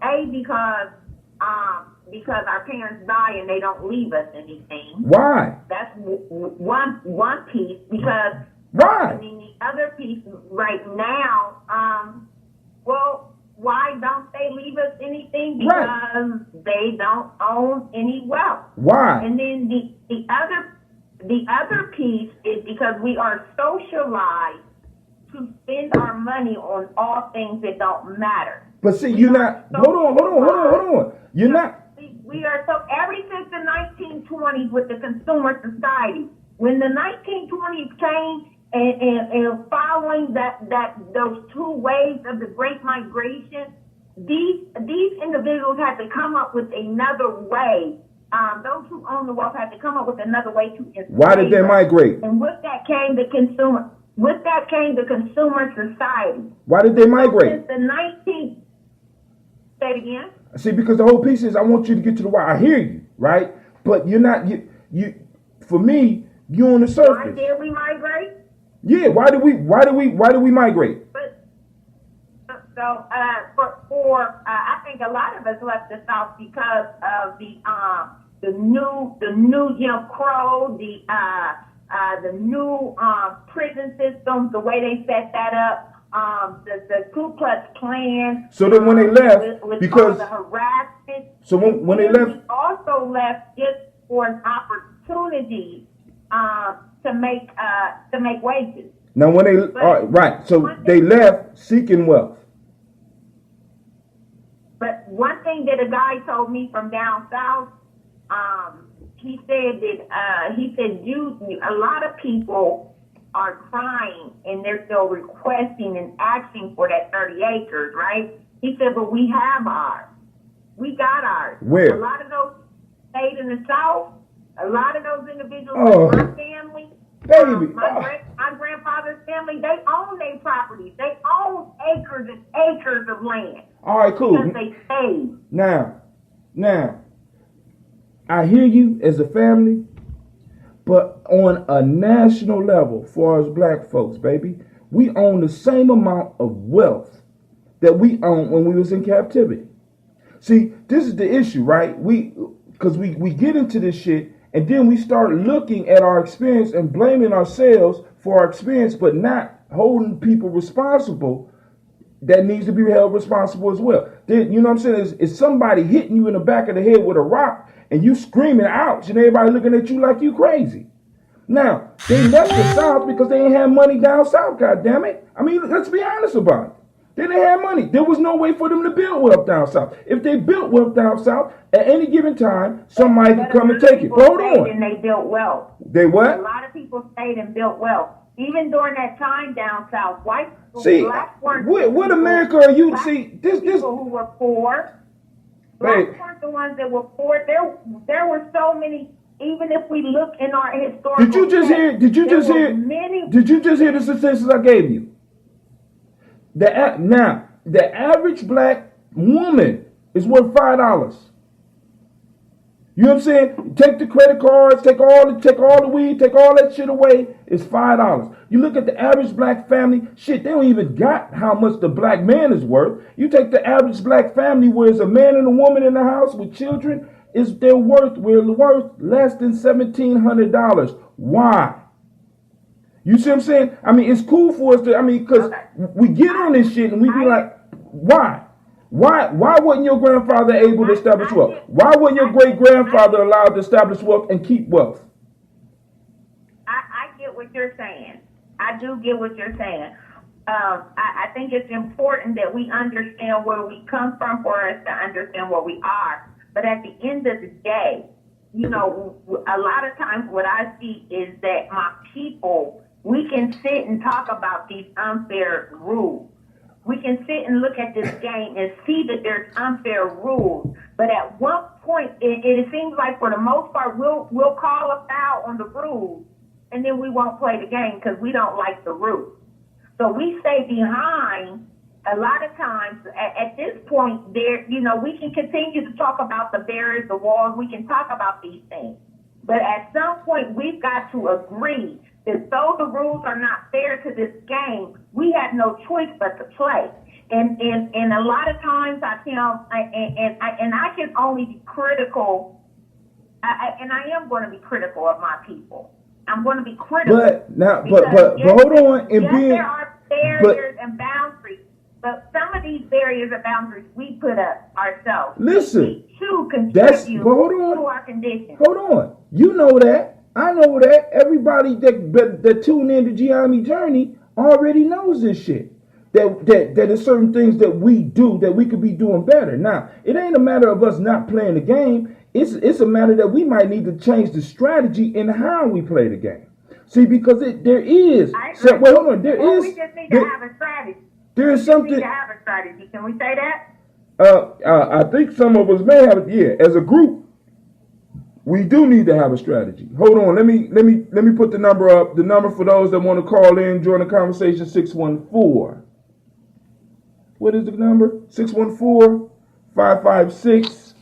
Because our parents die and they don't leave us anything. Why? That's one piece. Because why? The other piece right now, why don't they leave us anything? Because they don't own any wealth. Why? And then the other piece is because we are socialized to spend our money on all things that don't matter. But see, you're not. Hold on. You're not. We are so ever since the 1920s with the consumer society. When the 1920s came. And following those two waves of the Great Migration, these individuals had to come up with another way. Those who own the wealth had to come up with another way to enslave. Why did they migrate? And with that came the consumer. With that came the consumer society. Why did they migrate? Since the 19th. Say it again. See, because the whole piece is I want you to get to the why. I hear you, right? But you're not. You. For me, you're on the surface. Why did we migrate? Yeah, why do we migrate? But I think a lot of us left the South because of the new Jim Crow, the new prison systems, the way they set that up, the Ku Klux Klan. So then when they left, with because the harassment. So when they left, we also left just for an opportunity. To make wages. Now when they right, so they left seeking wealth. But one thing that a guy told me from down south, he said a lot of people are crying and they're still requesting and asking for that 30 acres, right? He said, but we have ours. We got ours. Where? A lot of those stayed in the South. A lot of those individuals, my family, baby, my grandfather's family, they own their properties. They own acres and acres of land. All right, cool. Because they stayed. Now, I hear you as a family, but on a national level, for us black folks, baby, we own the same amount of wealth that we owned when we was in captivity. See, this is the issue, right? Because we get into this shit, and then we start looking at our experience and blaming ourselves for our experience, but not holding people responsible that needs to be held responsible as well. Then, you know what I'm saying? It's somebody hitting you in the back of the head with a rock, and you screaming ouch, and everybody looking at you like you crazy. Now, they left the South because they ain't have money down South, goddammit. I mean, let's be honest about it. They didn't have money. There was no way for them to build wealth down South. If they built wealth down South, at any given time, somebody could come and take it. Hold on. And they built wealth. They what? A lot of people stayed and built wealth. Even during that time down South, white people, see, blacks weren't what America are you? See, this people who were poor. Blacks weren't the ones that were poor. There were so many. Even if we look in our historical, Did you just hear the statistics I gave you? Now, the average black woman is worth $5. You know what I'm saying? Take the credit cards, take all the weed, take all that shit away. It's $5. You look at the average black family, shit, they don't even got how much the black man is worth. You take the average black family where it's a man and a woman in the house with children, we're worth less than $1,700. Why? You see what I'm saying? I mean, it's cool for us to, because we get on this shit and we be like, why? Why wasn't your grandfather able to establish wealth? Why wasn't your great-grandfather allowed to establish wealth and keep wealth? I get what you're saying. I do get what you're saying. I think it's important that we understand where we come from for us to understand where we are. But at the end of the day, you know, a lot of times what I see is that my people, we can sit and talk about these unfair rules. We can sit and look at this game and see that there's unfair rules. But at one point, it seems like for the most part, we'll call a foul on the rules, and then we won't play the game because we don't like the rules. So we stay behind. A lot of times, at this point, we can continue to talk about the barriers, the walls. We can talk about these things. But at some point, we've got to agree that though the rules are not fair to this game, we have no choice but to play. And a lot of times, I can only be critical, and I am going to be critical of my people. I'm going to be critical. But hold on, there are barriers and boundaries. But some of these barriers and boundaries we put up ourselves. Listen, we too contribute to our condition. Hold on. You know that. I know that. Everybody that tune in to Gye-Nyame Journey already knows this shit. That there's certain things that we do that we could be doing better. Now, it ain't a matter of us not playing the game. It's a matter that we might need to change the strategy in how we play the game. See, because there is. We just need to have a strategy. There is something. To have a strategy. Can we say that? I think some of us may have it. Yeah, as a group, we do need to have a strategy. Hold on, let me put the number up. The number for those that want to call in, join the conversation: 614. What is the number? 614-556.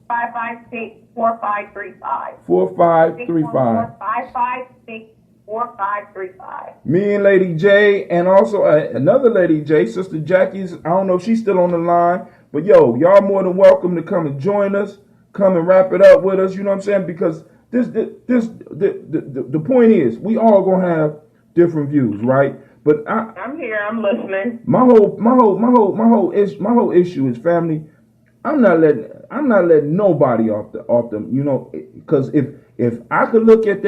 556-4535. 4535. 556-4535. Me and Lady J, and also another Lady J, Sister Jackie's. I don't know if she's still on the line, but y'all more than welcome to come and join us. Come and wrap it up with us. You know what I'm saying? Because the point is, we all gonna have different views, right? But I'm here. I'm listening. My whole issue is, family. I'm not letting nobody off them. You know, because if I could look at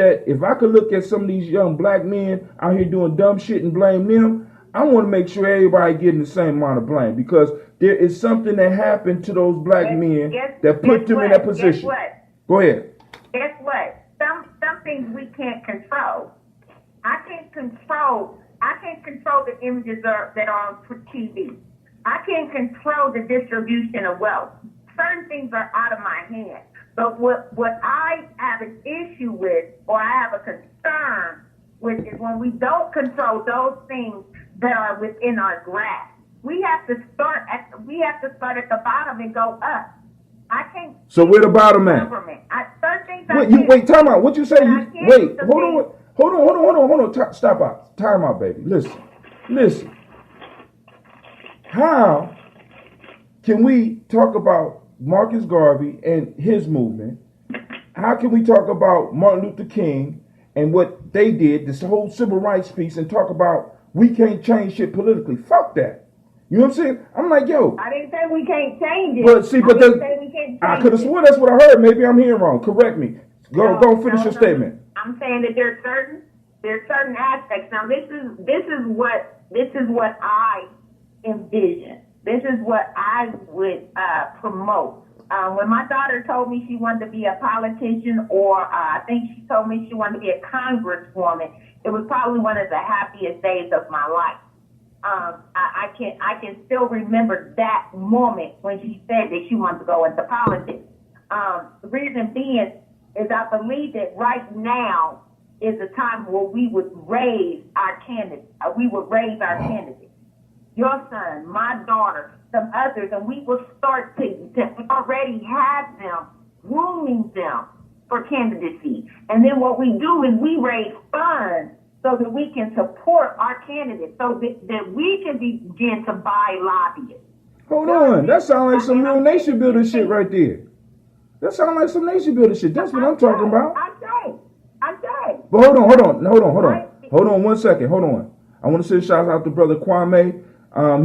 some of these young black men out here doing dumb shit and blame them, I want to make sure everybody getting the same amount of blame, because there is something that happened to those black men that put them in that position. Guess what? Go ahead. Guess what? Some things we can't control. I can't control the images that are on TV. I can't control the distribution of wealth. Certain things are out of my hands. But what I have an issue with, or I have a concern with, is when we don't control those things that are within our grasp. We have to start at the bottom and go up. I can't. So where the bottom at? Wait, time out. What you say? Hold on. Stop out. Time out, baby. Listen. How can we talk about Marcus Garvey and his movement? How can we talk about Martin Luther King and what they did, this whole civil rights piece, and talk about we can't change shit politically? Fuck that. You know what I'm saying? I'm like, yo. I didn't say we can't change it. But see, I could have sworn that's what I heard. Maybe I'm hearing wrong. Correct me. Go finish your statement. I'm saying that there's certain aspects. Now this is what I envision. This is what I would promote. When my daughter told me she wanted to be a politician, or I think she told me she wanted to be a congresswoman, it was probably one of the happiest days of my life. I can still remember that moment when she said that she wanted to go into politics. The reason being is I believe that right now is a time where we would raise our candidates. Your son, my daughter, some others, and we will start to already have them, grooming them for candidacy. And then what we do is we raise funds so that we can support our candidates, so that we can begin to buy lobbyists. Hold on. That sounds like some real nation building shit right there. That sounds like some nation building shit. That's what I'm talking about. I say. But hold on. Hold on 1 second. Hold on. I want to send shout out to Brother Kwame.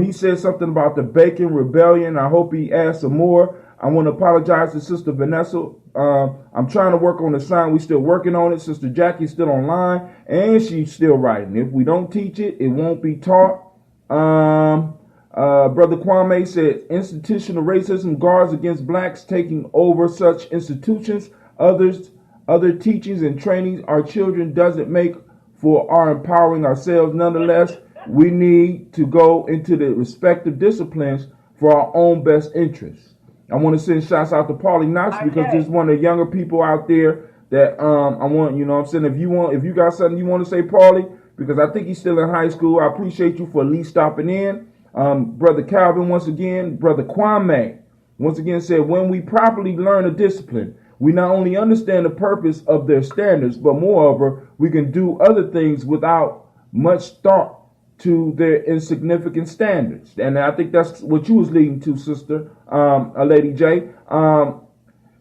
He said something about the Bacon Rebellion. I hope he adds some more. I want to apologize to Sister Vanessa. I'm trying to work on the sign. We're still working on it. Sister Jackie's still online, and she's still writing. If we don't teach it, it won't be taught. Brother Kwame said, institutional racism guards against blacks taking over such institutions. Other teachings and trainings our children doesn't make for our empowering ourselves. Nonetheless, we need to go into the respective disciplines for our own best interests. I want to send shouts out to Paulie Knox because there's one of the younger people out there that I want, you know what I'm saying, if you got something you want to say, Paulie, because I think he's still in high school. I appreciate you for at least stopping in. Brother Calvin, once again, Brother Kwame, once again said, when we properly learn a discipline, we not only understand the purpose of their standards, but moreover, we can do other things without much thought to their insignificant standards. And I think that's what you was leading to, Sister Lady J.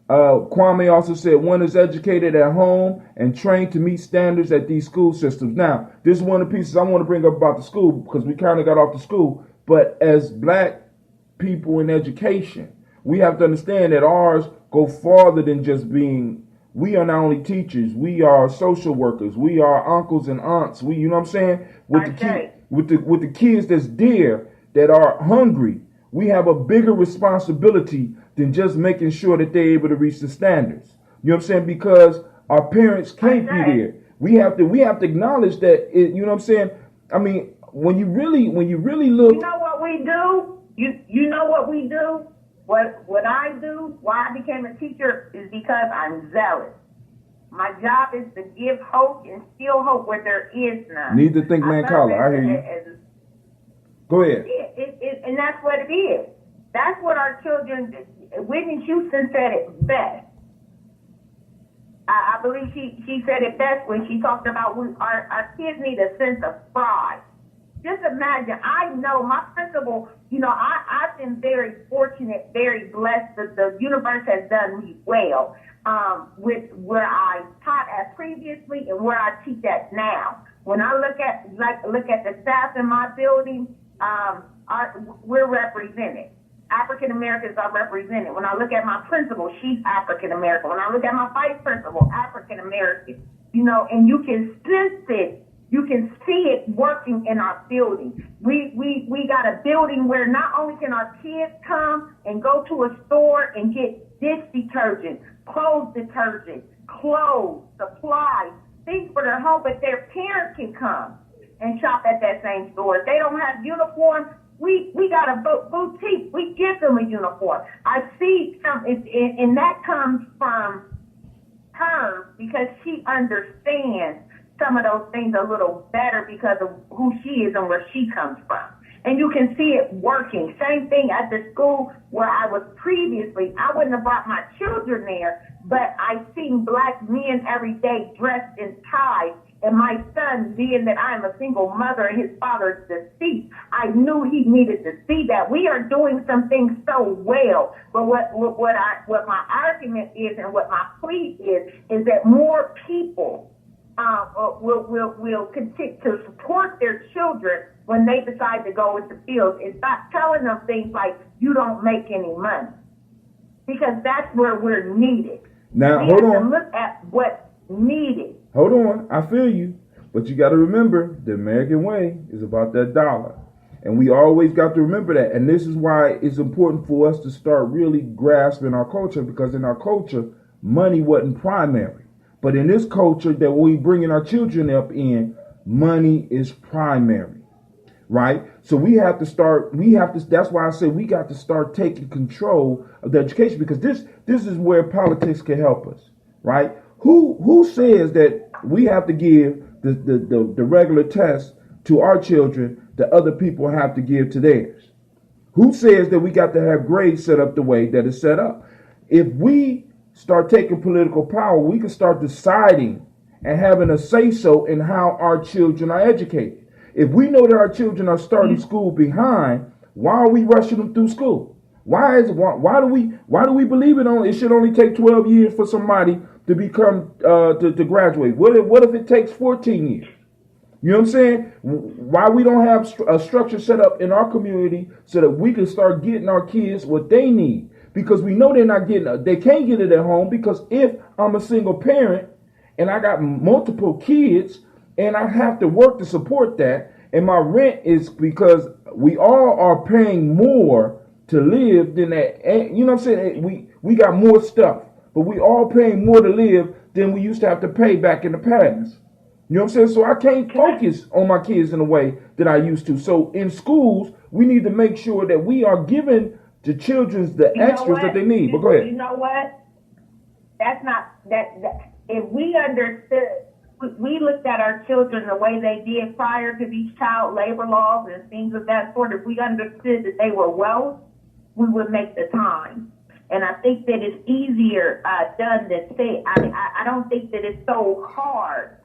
Kwame also said, one is educated at home and trained to meet standards at these school systems. Now, this is one of the pieces I want to bring up about the school, because we kind of got off the school. But as black people in education, we have to understand that ours go farther than just being, we are not only teachers, we are social workers, we are uncles and aunts. We, you know what I'm saying? With the kids that's there, that are hungry, we have a bigger responsibility than just making sure that they're able to reach the standards. You know what I'm saying? Because our parents can't be there. We have to acknowledge that. You know what I'm saying? I mean, when you really look. You know what we do? You know what we do? What I do, why I became a teacher, is because I'm zealous. My job is to give hope and still hope where there is none. Need to think, man, caller. I hear you. Go ahead. And that's what it is. That's what our children. Whitney Houston said it best. I believe she said it best when she talked about our kids need a sense of pride. Just imagine, I know my principal, you know, I've been very fortunate, very blessed that the universe has done me well with where I taught at previously and where I teach at now. When I look at the staff in my building, we're represented. African Americans are represented. When I look at my principal, she's African American. When I look at my vice principal, African American. You know, and you can sense it. You can see it working in our building. We got a building where not only can our kids come and go to a store and get dish detergent, clothes detergent, clothes, supplies, things for their home, but their parents can come and shop at that same store. If they don't have uniform, we got a boutique. We give them a uniform. I see some, and that comes from her because she understands some of those things a little better because of who she is and where she comes from. And you can see it working. Same thing at the school where I was previously. I wouldn't have brought my children there, but I seen black men every day dressed in ties. And my son, being that I am a single mother and his father is deceased, I knew he needed to see that. We are doing some things so well. But what my argument is and what my plea is that more people will continue to support their children when they decide to go into fields and stop telling them things like, you don't make any money. Because that's where we're needed. Now, we hold have on. to look at what's needed. Hold on. I feel you. But you got to remember, the American way is about that dollar. And we always got to remember that. And this is why it's important for us to start really grasping our culture, because in our culture, money wasn't primary. But in this culture that we bringing our children up in, money is primary. Right? So we have to start, that's why I say we got to start taking control of the education, because this is where politics can help us. Right? Who says that we have to give the regular test to our children that other people have to give to theirs? Who says that we got to have grades set up the way that it's set up? If we start taking political power, we can start deciding and having a say-so in how our children are educated. If we know that our children are starting school behind, why are we rushing them through school? Why do we believe it should only take 12 years for somebody to become to graduate? What if it takes 14 years? You know what I'm saying? Why we don't have a structure set up in our community so that we can start getting our kids what they need? Because we know they can't get it at home, because if I'm a single parent and I got multiple kids and I have to work to support that, and my rent is, because we all are paying more to live than that. You know what I'm saying? We got more stuff, but we all paying more to live than we used to have to pay back in the past. You know what I'm saying? So I can't focus on my kids in the way that I used to. So in schools, we need to make sure that we are giving the children the extras that they need. But go ahead. You know what? That's not that. If we understood, we looked at our children the way they did prior to these child labor laws and things of that sort. If we understood that they were wealth, we would make the time. And I think that it's easier done than said. I don't think that it's so hard.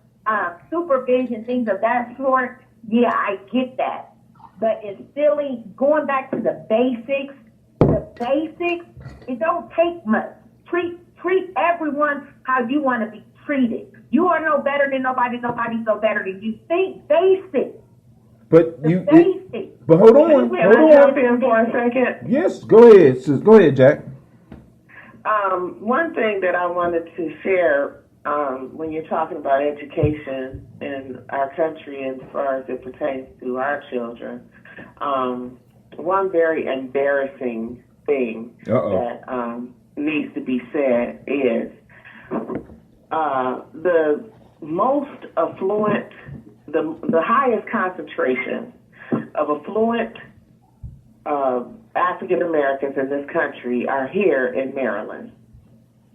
Supervision, things of that sort, yeah, I get that. But instilling, going back to the basics, it don't take much. Treat everyone how you want to be treated. You are no better than nobody's no better than you. Think basic. But basic. But hold on. Can I jump in for a second? Yes, go ahead, sis. Go ahead, Jack. One thing that I wanted to share when you're talking about education in our country, as far as it pertains to our children, one very embarrassing thing that needs to be said is the most affluent, the highest concentration of affluent African Americans in this country are here in Maryland.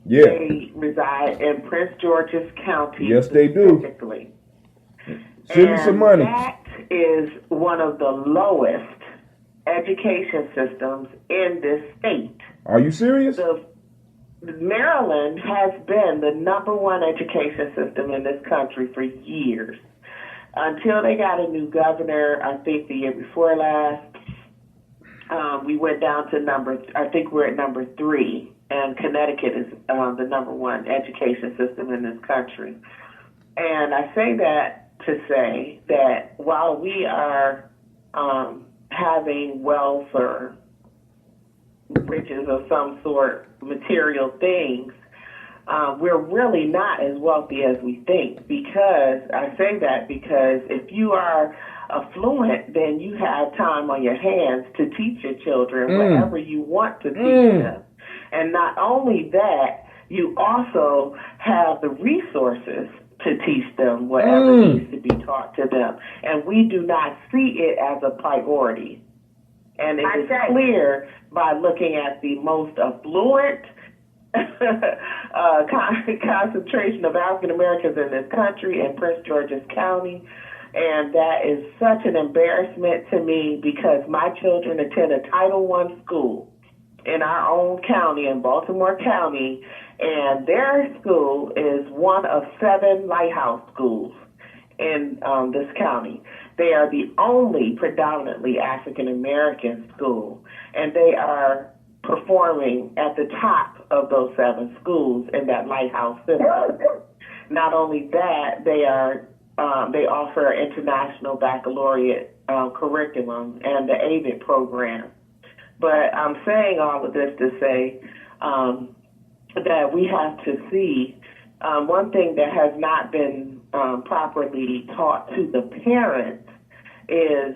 Yeah. They reside in Prince George's County. Yes, they do. Send me some money. That is one of the lowest education systems in this state. Are you serious? Maryland has been the number one education system in this country for years. Until they got a new governor, I think the year before last, we went down to I think we're at number 3. And Connecticut is the number one education system in this country. And I say that to say that while we are having wealth or riches of some sort, material things, we're really not as wealthy as we think. Because I say that because if you are affluent, then you have time on your hands to teach your children whatever you want to teach them. And not only that, you also have the resources to teach them whatever needs to be taught to them. And we do not see it as a priority. And it is clear by looking at the most affluent concentration of African Americans in this country in Prince George's County. And that is such an embarrassment to me because my children attend a Title I school in our own county, in Baltimore County, and their school is one of 7 lighthouse schools in this county. They are the only predominantly African American school, and they are performing at the top of those 7 schools in that lighthouse system. Not only that, they offer an international baccalaureate curriculum and the AVID program. But I'm saying all of this to say that we have to see one thing that has not been properly taught to the parents is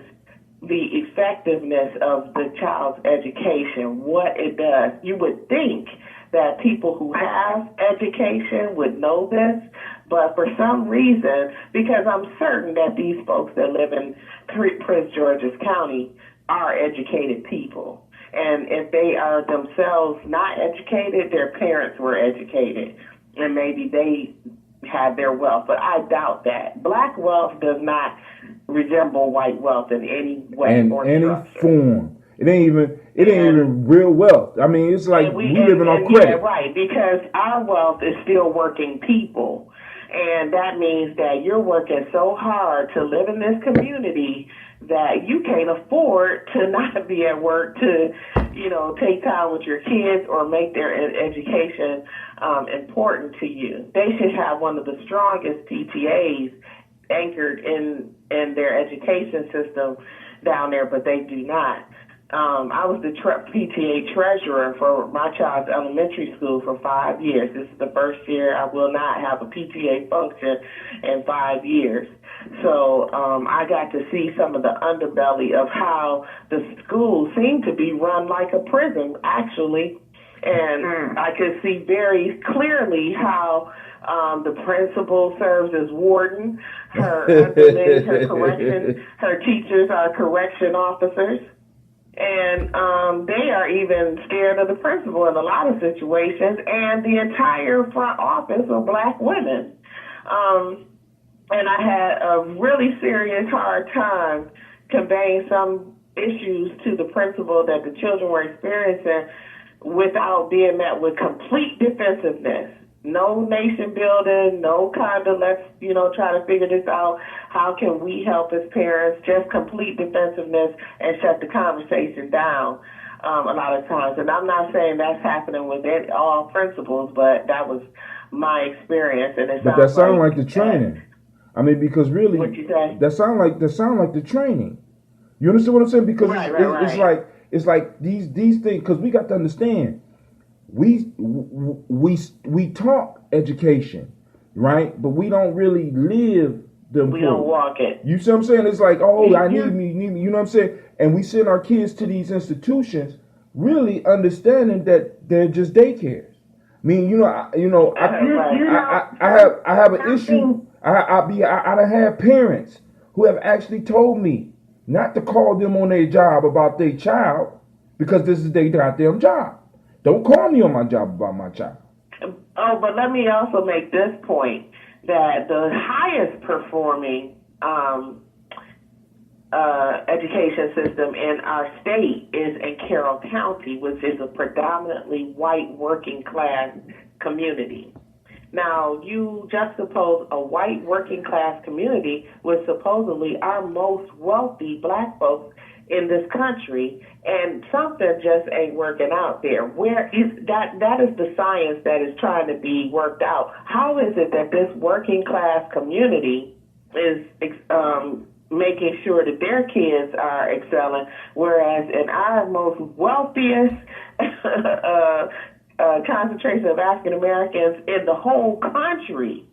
the effectiveness of the child's education, what it does. You would think that people who have education would know this, but for some reason, because I'm certain that these folks that live in Prince George's County are educated people. And if they are themselves not educated, their parents were educated, and maybe they had their wealth. But I doubt that. Black wealth does not resemble white wealth in any way or any structure. form. It ain't even real wealth. I mean, it's like we living on credit. Yeah, right, because our wealth is still working people. And that means that you're working so hard to live in this community that you can't afford to not be at work to, take time with your kids or make their education important to you. They should have one of the strongest PTAs anchored in their education system down there, but they do not. I was the PTA treasurer for my child's elementary school for 5 years. This is the first year I will not have a PTA function in 5 years. So I got to see some of the underbelly of how the school seemed to be run like a prison, actually. And I could see very clearly how the principal serves as warden, her underlings, her teachers are correction officers. And they are even scared of the principal in a lot of situations, and the entire front office are black women. And I had a really serious hard time conveying some issues to the principal that the children were experiencing without being met with complete defensiveness. No nation building, no kind of let's, try to figure this out. How can we help as parents? Just complete defensiveness and shut the conversation down a lot of times. And I'm not saying that's happening with all principals, but that was my experience. And it that sounds like the training. I mean, because really, what you say? That sound like the training. You understand what I'm saying? Because right. it's like these things, because we got to understand. We talk education, right? But we don't really live the We don't walk it. You see what I'm saying? It's like, I need me, you know what I'm saying? And we send our kids to these institutions, really understanding that they're just daycares. I mean, I have an issue. I done have parents who have actually told me not to call them on their job about their child because this is their goddamn job. Don't call me on my job about my child. Oh, but let me also make this point that the highest performing education system in our state is in Carroll County, which is a predominantly white working class community. Now, you juxtapose a white working class community with supposedly our most wealthy black folks in this country, and something just ain't working out there. Where is that? That is the science that is trying to be worked out. How is it that this working class community is making sure that their kids are excelling, whereas in our most wealthiest concentration of African Americans in the whole country,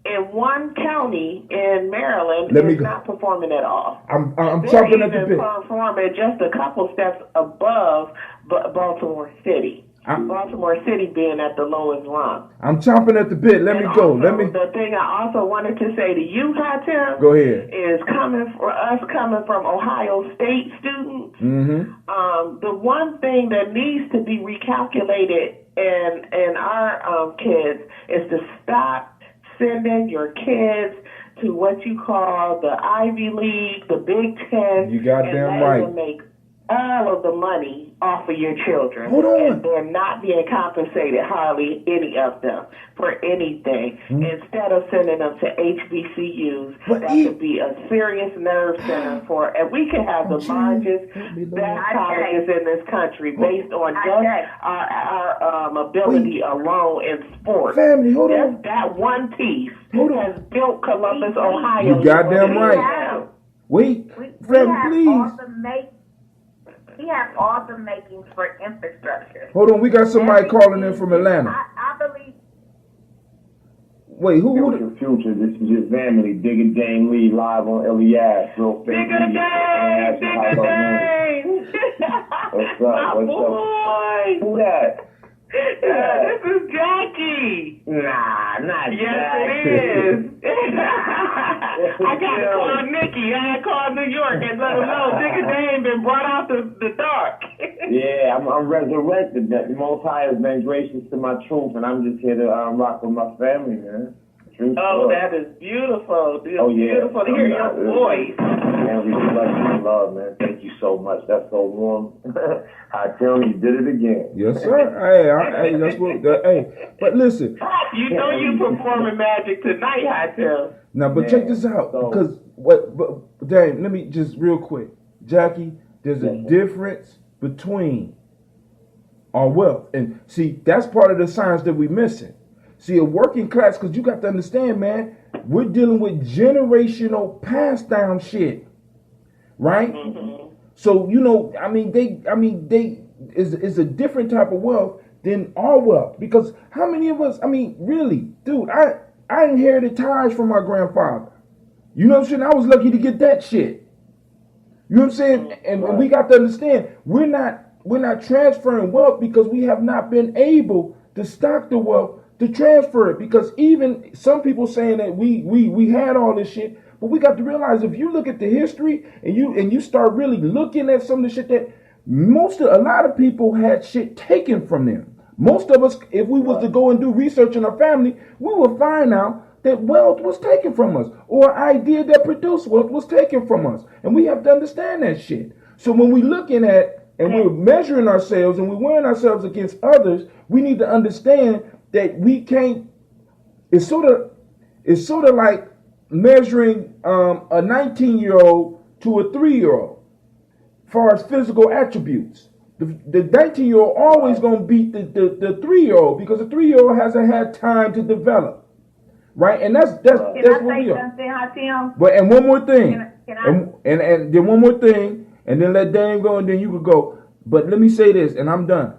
in one county in Maryland, is not performing at all. I'm chopping at the bit. Performing just a couple steps above Baltimore City. Baltimore City being at the lowest rung. I'm chomping at the bit. Let And me go. also, the thing I also wanted to say to you, Hatem, Go ahead. is coming from Ohio State students. The one thing that needs to be recalculated in our kids is to stop sending your kids to what you call the Ivy League, the Big Ten. You goddamn and right. Them make all of the money off of your children. Hold on. And they're not being compensated, hardly any of them, for anything. Instead of sending them to HBCUs, that could be a serious nerve center for, and we can have the largest, best colleges in this country based on just our ability alone in sports. Family, hold on. Just that one piece has built Columbus, Ohio. You goddamn right. Wait, family, please. We have all the makings for infrastructure. Hold on, we got somebody calling in from Atlanta. I believe. Wait, who? Future, this is your family, Digger Dame Lee, live on Elias. Digger Dame! What's up? My boy! Who that? This is Jackie. Nah, not Yes, Jackie. it is. I got to call Nikki. I called New York and let them know Digger Dame been brought out the dark. Yeah, I'm resurrected. The Most High has been gracious to my truth, and I'm just here to rock with my family, man. Truth story. That is beautiful. It's beautiful to hear your voice. Man, we bless you, love, man. Thank you so much. That's so warm. I tell you, you did it again. Yes, sir. Hey, that's what. Hey, but listen. You know you performing magic tonight, I tell. Now, but check this out, because Dame, let me just real quick, Jackie. There's a difference between our wealth, and see, that's part of the science that we're missing. See, a working class, because you got to understand, man, we're dealing with generational pass down shit, right? So they is a different type of wealth than our wealth, because how many of us? I mean, really, dude, I inherited ties from my grandfather. You know what I'm saying? I was lucky to get that shit. You know what I'm saying? And we got to understand, we're not transferring wealth because we have not been able to stock the wealth to transfer it. Because even some people saying that we had all this shit, but we got to realize, if you look at the history and you start really looking at some of the shit, that a lot of people had shit taken from them. Most of us, if we was to go and do research in our family, we would find out that wealth was taken from us, or idea that produced wealth was taken from us. And we have to understand that shit. So when we're looking at and we're measuring ourselves and we're weighing ourselves against others, we need to understand that we can't. It's sort of like measuring a 19-year-old to a 3-year-old as far as physical attributes. The 19-year-old always gonna beat the 3-year-old, because the 3-year-old hasn't had time to develop. Right, and that's what we are. But and one more thing, and then one more thing, and then let Dame go, and then you could go. But let me say this, and I'm done.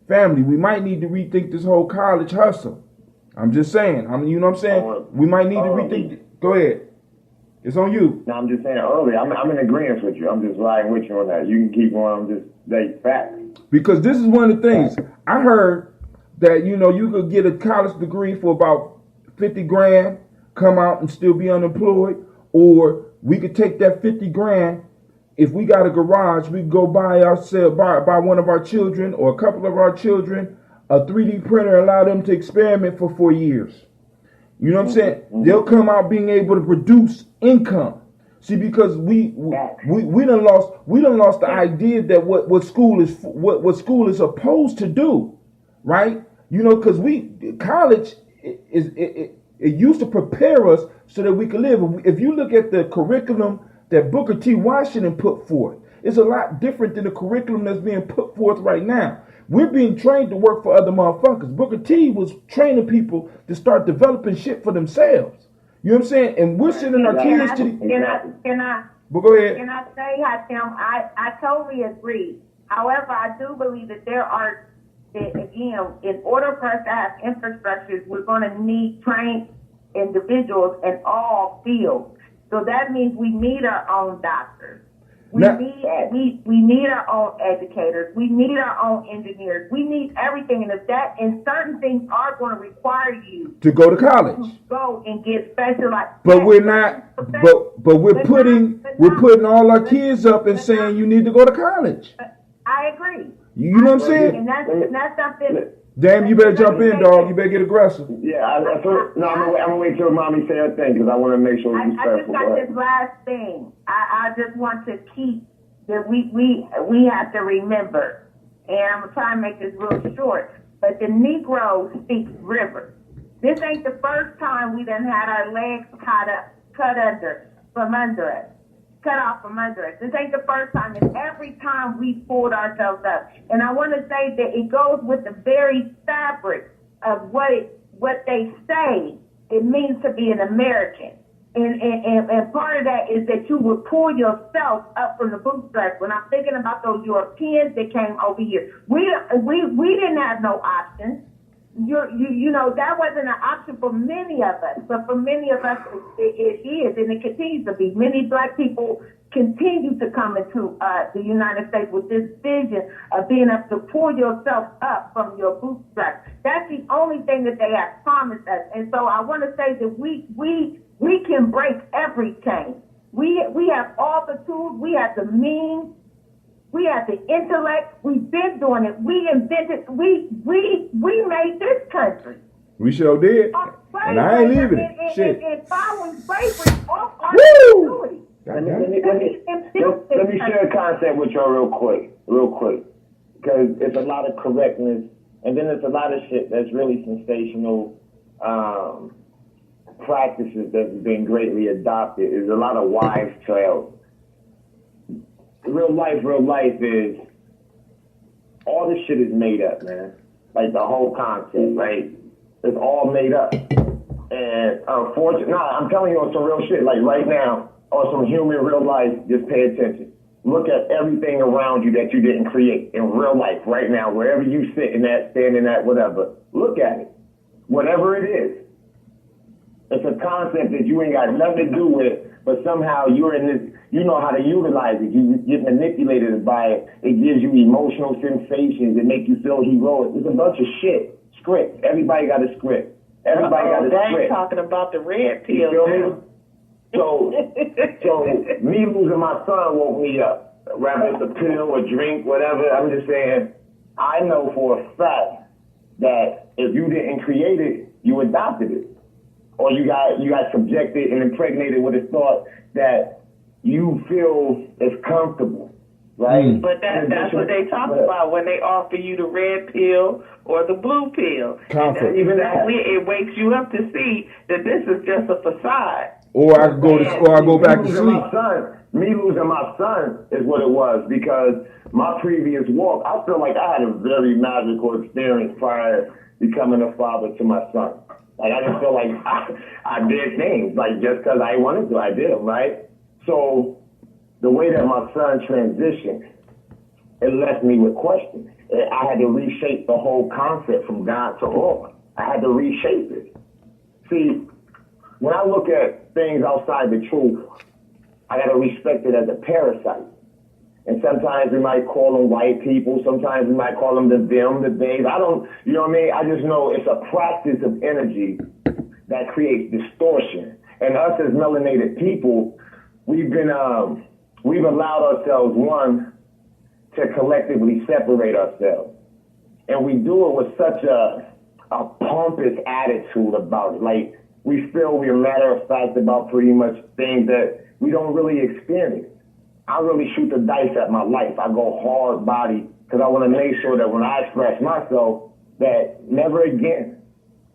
Family, we might need to rethink this whole college hustle. I'm just saying. You know what I'm saying? We might need to rethink. Go ahead. It's on you. No, I'm just saying earlier. I'm in agreement with you. I'm just riding with you on that. You can keep on. I'm just facts. Because this is one of the things I heard, that you could get a college degree for about 50 grand, come out and still be unemployed, or we could take that 50 grand. If we got a garage, we could go buy one of our children or a couple of our children a 3D printer, allow them to experiment for 4 years. You know what I'm saying? They'll come out being able to produce income. See, because we done lost the idea that what school is supposed to do, right? Because college it used to prepare us so that we could live. If you look at the curriculum that Booker T. Washington put forth, it's a lot different than the curriculum that's being put forth right now. We're being trained to work for other motherfuckers. Booker T was training people to start developing shit for themselves. You know what I'm saying? And we're sending our kids to the... But go ahead. Can I say, Hatem, I totally agree. However, I do believe that there are, again, in order for us to have infrastructures, we're going to need trained individuals in all fields. So that means we need our own doctors. We need our own educators. We need our own engineers. We need everything. And certain things are going to require you to go to college. To go and get specialized. But we're not. But we're putting all our kids up and saying you need to go to college. I agree. You know what I'm saying? And that's something. Damn, you better jump in, dog. You better get aggressive. Yeah, I'm gonna wait till mommy say her thing because I want to make sure we're respectful. I just got this last thing. I just want to keep that we have to remember, and I'm gonna try and make this real short. But the Negro speaks rivers. This ain't the first time we done had our legs cut off from under us. This ain't the first time. It's every time we pulled ourselves up. And I want to say that it goes with the very fabric of what they say it means to be an American. And part of that is that you would pull yourself up from the bootstraps. When I'm thinking about those Europeans that came over here, we didn't have no options. You know, that wasn't an option for many of us, but for many of us, it is, and it continues to be. Many Black people continue to come into the United States with this vision of being able to pull yourself up from your bootstraps. That's the only thing that they have promised us. And so I want to say that we can break every chain. We have all the tools. We have the means. We have the intellect. We've been doing it. We invented. We made this country. We sure did. And I ain't leaving it. Shit. And following slavery off our continuity. Let me share a concept with y'all real quick. Because it's a lot of correctness, and then there's a lot of shit that's really sensational practices that's been greatly adopted. There's a lot of wives' tales. Real life is all this shit is made up, man. Like the whole concept, right? It's all made up. And unfortunately, I'm telling you on some real shit. Like right now, on some human real life, just pay attention. Look at everything around you that you didn't create in real life right now, wherever you sitting at, standing at, whatever. Look at it. Whatever it is. It's a concept that you ain't got nothing to do with, but somehow you're in this, you know how to utilize it. You get manipulated by it. It gives you emotional sensations. It makes you feel heroic. It's a bunch of shit. Script. Everybody got a script. Everybody got a script. Talking about the red pill. You feel me? So me losing my son woke me up. Whether it's a pill or drink, whatever. I'm just saying, I know for a fact that if you didn't create it, you adopted it. Or you got subjected and impregnated with a thought that you feel is comfortable, right? But that's what they talk about when they offer you the red pill or the blue pill. Comfort. It wakes you up to see that this is just a facade. Or I go back to sleep. Me losing my son is what it was, because my previous walk, I feel like I had a very magical experience prior to becoming a father to my son. Like, I just feel like I did things, like, just because I wanted to, I did them, right? So the way that my son transitioned, it left me with questions. I had to reshape the whole concept from God to all. I had to reshape it. See, when I look at things outside the truth, I got to respect it as a parasite. And sometimes we might call them white people. Sometimes we might call them the them, the they. I don't, you know what I mean? I just know it's a practice of energy that creates distortion. And us as melanated people, we've allowed ourselves, one, to collectively separate ourselves. And we do it with such a pompous attitude about it. Like, we feel we're matter of fact about pretty much things that we don't really experience. I really shoot the dice at my life. I go hard body because I want to make sure that when I express myself, that never again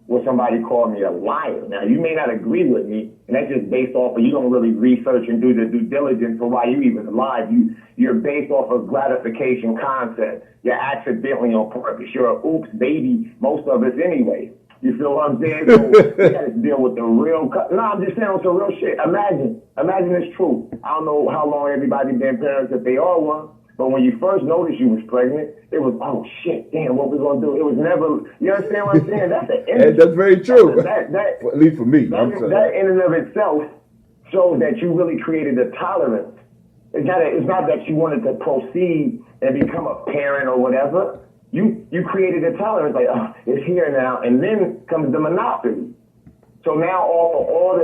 will somebody call me a liar. Now, you may not agree with me, and that's just based off of you don't really research and do the due diligence for why you even alive. You're based off of gratification concept. You're accidentally on purpose. You're a oops baby, most of us anyway. You feel what I'm saying? So we got to deal with the real. No, I'm just saying on some real shit. Imagine it's true. I don't know how long everybody been parents if they are one, but when you first noticed you was pregnant, it was, oh shit, damn, what we gonna do? It was never. You understand what I'm saying? That's the energy. That's very true. That at least for me. That in and of itself shows that you really created a tolerance It's not that you wanted to proceed and become a parent or whatever. You created a tolerance, like, oh, it's here now, and then comes the monopoly. So now all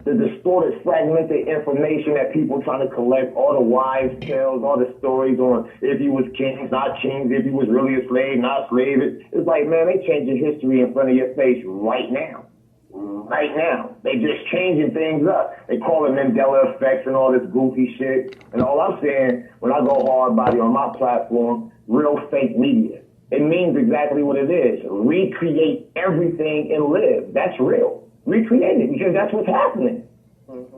the distorted, fragmented information that people trying to collect, all the wives' tales, all the stories on if he was kings, not kings, if he was really a slave, not slave. It's like, man, they changing history in front of your face right now. Right now. They just changing things up. They call it Mandela effects and all this goofy shit. And all I'm saying, when I go hard body on my platform, real fake media. It means exactly what it is. Recreate everything and live. That's real. Recreate it, because that's what's happening.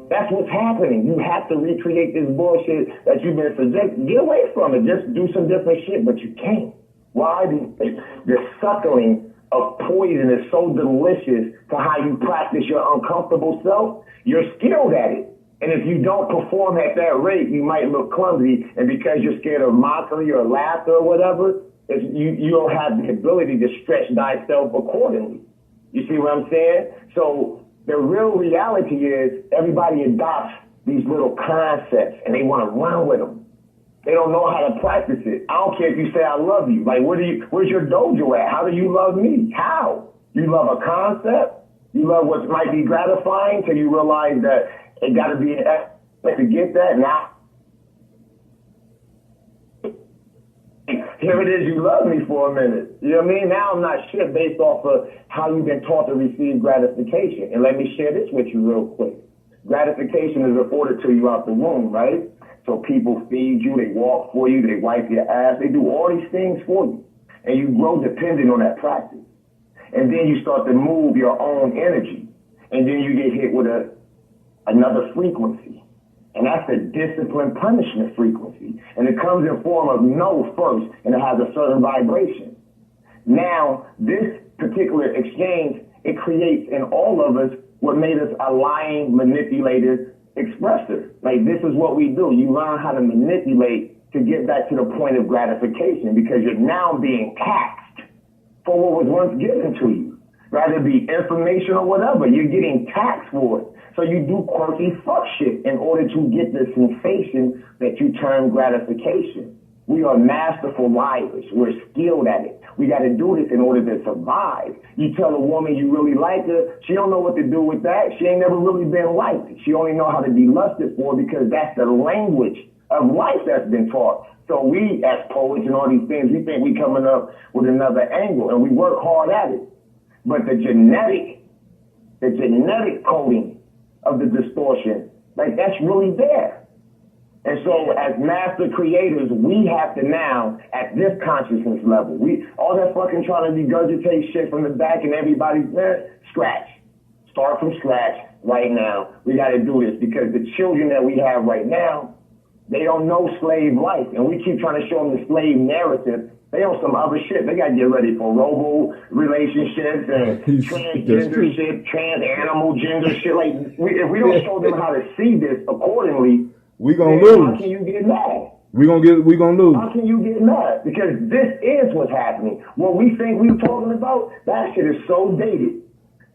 That's what's happening. You have to recreate this bullshit that you've been subjected. Get away from it. Just do some different shit, but you can't. Why? The suckling of poison is so delicious to how you practice your uncomfortable self. You're skilled at it. And if you don't perform at that rate, you might look clumsy. And because you're scared of mockery or laughter or whatever, you don't have the ability to stretch thyself accordingly. You see what I'm saying? So the real reality is everybody adopts these little concepts and they want to run with them. They don't know how to practice it. I don't care if you say I love you. Like, where's your dojo at? How do you love me? How? You love a concept? You love what might be gratifying till you realize that it got to be an effort to get that. Now, here it is, you love me for a minute. You know what I mean? Now I'm not shit based off of how you've been taught to receive gratification. And let me share this with you real quick. Gratification is afforded to you out the womb, right? So people feed you, they walk for you, they wipe your ass, they do all these things for you. And you grow dependent on that practice. And then you start to move your own energy. And then you get hit with another frequency. And that's the discipline punishment frequency. And it comes in form of no first, and it has a certain vibration. Now, this particular exchange, it creates in all of us what made us a lying, manipulative expressor. Like, this is what we do. You learn how to manipulate to get back to the point of gratification, because you're now being taxed for what was once given to you. Rather it be information or whatever, you're getting taxed for it. So you do quirky fuck shit in order to get the sensation that you term gratification. We are masterful liars. We're skilled at it. We got to do this in order to survive. You tell a woman you really like her, she don't know what to do with that. She ain't never really been liked. She only know how to be lusted for, because that's the language of life that's been taught. So we, as poets and all these things, we think we coming up with another angle, and we work hard at it. But the genetic coding of the distortion, like, that's really there. And so as master creators, we have to now, at this consciousness level, all that fucking trying to regurgitate shit from the back and everybody's there, scratch. Start from scratch right now. We got to do this, because the children that we have right now, they don't know slave life. And we keep trying to show them the slave narrative. They on some other shit. They got to get ready for robo relationships and transgender shit, trans animal gender shit. Like, if we don't show them how to see this accordingly, we gonna lose. How can you get mad? We gonna lose. How can you get mad? Because this is what's happening. What we think we're talking about, that shit is so dated.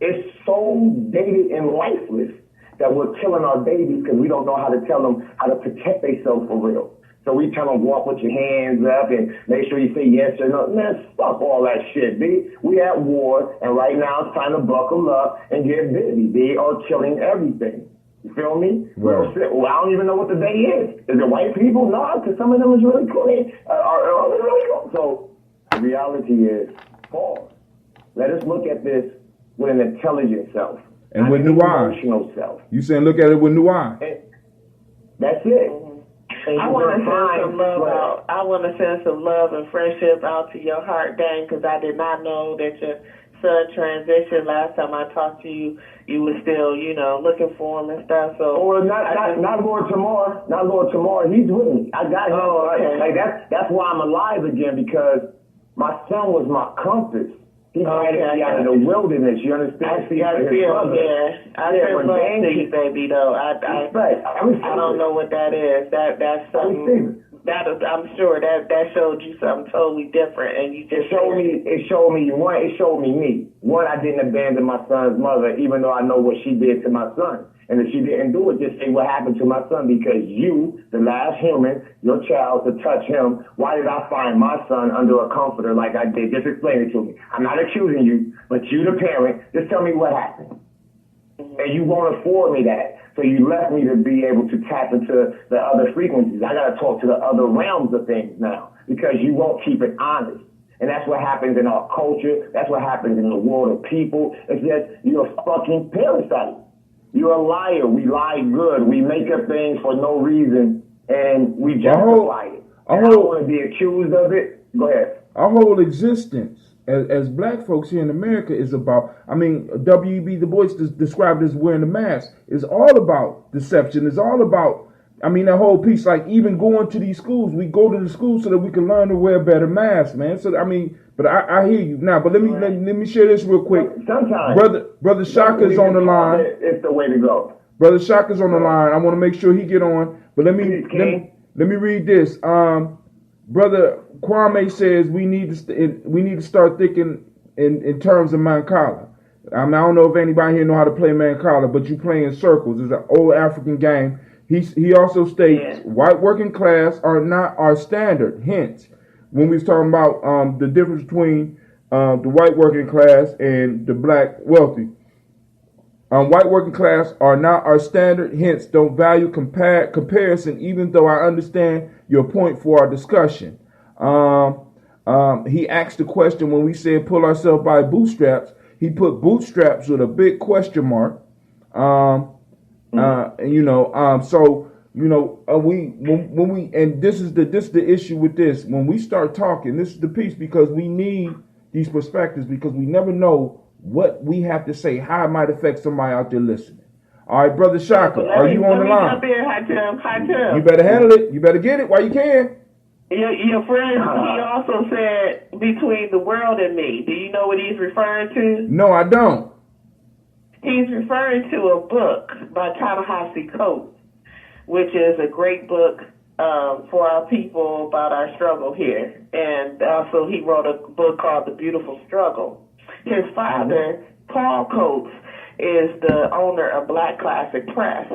It's so dated and lifeless that we're killing our babies because we don't know how to tell them how to protect themselves for real. So we tell them, walk with your hands up and make sure you say yes or no. Man, fuck all that shit, B. We at war, and right now it's time to buckle up and get busy. They are killing everything. You feel me? Right. Well, I don't even know what the day is. Is it white people? No, because some of them is really cool. Are really cool. So the reality is, pause. Let us look at this with an intelligent self. And with new eyes. Emotional self. You saying look at it with new eyes. That's it. I want to send some love out. I want to send some love and friendship out to your heart, Dane, because I did not know that your son transitioned. Last time I talked to you, you were still, looking for him and stuff. So, not Lord Tamar. Not Lord Tamar. He's with me. I got him. Oh, okay. Like that's why I'm alive again, because my son was my compass. He guided me out of the wilderness. You understand? I got to feel, I feel love to you, baby. Though I don't know what that is. That's something. I'm sure that showed you something totally different, and you just It showed me me. One, I didn't abandon my son's mother, even though I know what she did to my son. And if she didn't do it, just say what happened to my son, because you, the last human, your child, to touch him, why did I find my son under a comforter like I did? Just explain it to me. I'm not accusing you, but you, the parent, just tell me what happened. And you won't afford me that. So you left me to be able to tap into the other frequencies. I got to talk to the other realms of things now, because you won't keep it honest. And that's what happens in our culture. That's what happens in the world of people. It's just, you're a fucking parasite. You're a liar. We lie good. We make up things for no reason, and we justify it. And I don't want to be accused of it. Go ahead. Our whole existence as black folks here in America is about, I mean, W.E.B. Du Bois described as wearing the mask. It's all about deception. It's all about, I mean, that whole piece, like even going to these schools, we go to the schools so that we can learn to wear better masks, man. So, I mean, but I hear you. Now, but let me share this real quick. Sometimes. Brother Shaka's on the line. It's the way to go. Brother Shaka's on the line. I want to make sure he get on. But let me read this. Brother Kwame says we need to start thinking in terms of Mancala. I don't know if anybody here know how to play Mancala, but you play in circles. It's an old African game. He also states white working class are not our standard. Hence, when we was talking about the difference between the white working class and the black wealthy. White working class are not our standard, hence don't value comparison, even though I understand your point for our discussion. He asked the question when we said pull ourselves by bootstraps. He put bootstraps with a big question mark. So when we and this is the issue with this. When we start talking, this is the piece, because we need these perspectives, because we never know what we have to say, how it might affect somebody out there listening. All right, Brother Shaka, are you on the line? Hi, Tim. You better handle it. You better get it while you can. Your friend, he also said between the world and me. Do you know what he's referring to? No, I don't. He's referring to a book by Ta-Nehisi Coates, which is a great book for our people about our struggle here. And also he wrote a book called The Beautiful Struggle. His father, Paul Coates, is the owner of Black Classic Press.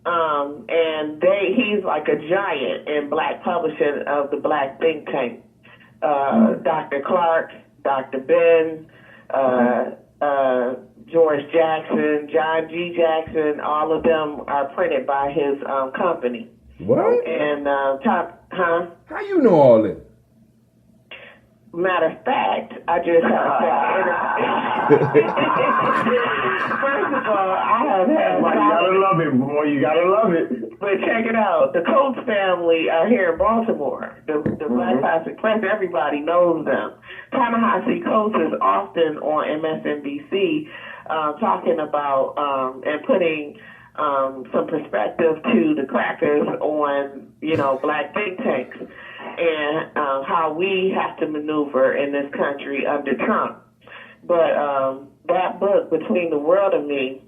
And he's like a giant in black publishing of the black think tank. Dr. Clark, Dr. Ben, George Jackson, John G. Jackson, all of them are printed by his company. What? And How you know all that? Matter of fact, I just first of all, I have had. You gotta love it, boy. You gotta love it. But check it out. The Coates family are here in Baltimore. The Black Classic Press, everybody knows them. Ta-Nehisi Coates is often on MSNBC talking about and putting some perspective to the crackers on, black think tanks and how we have to maneuver in this country under Trump. But that book, Between the World and Me,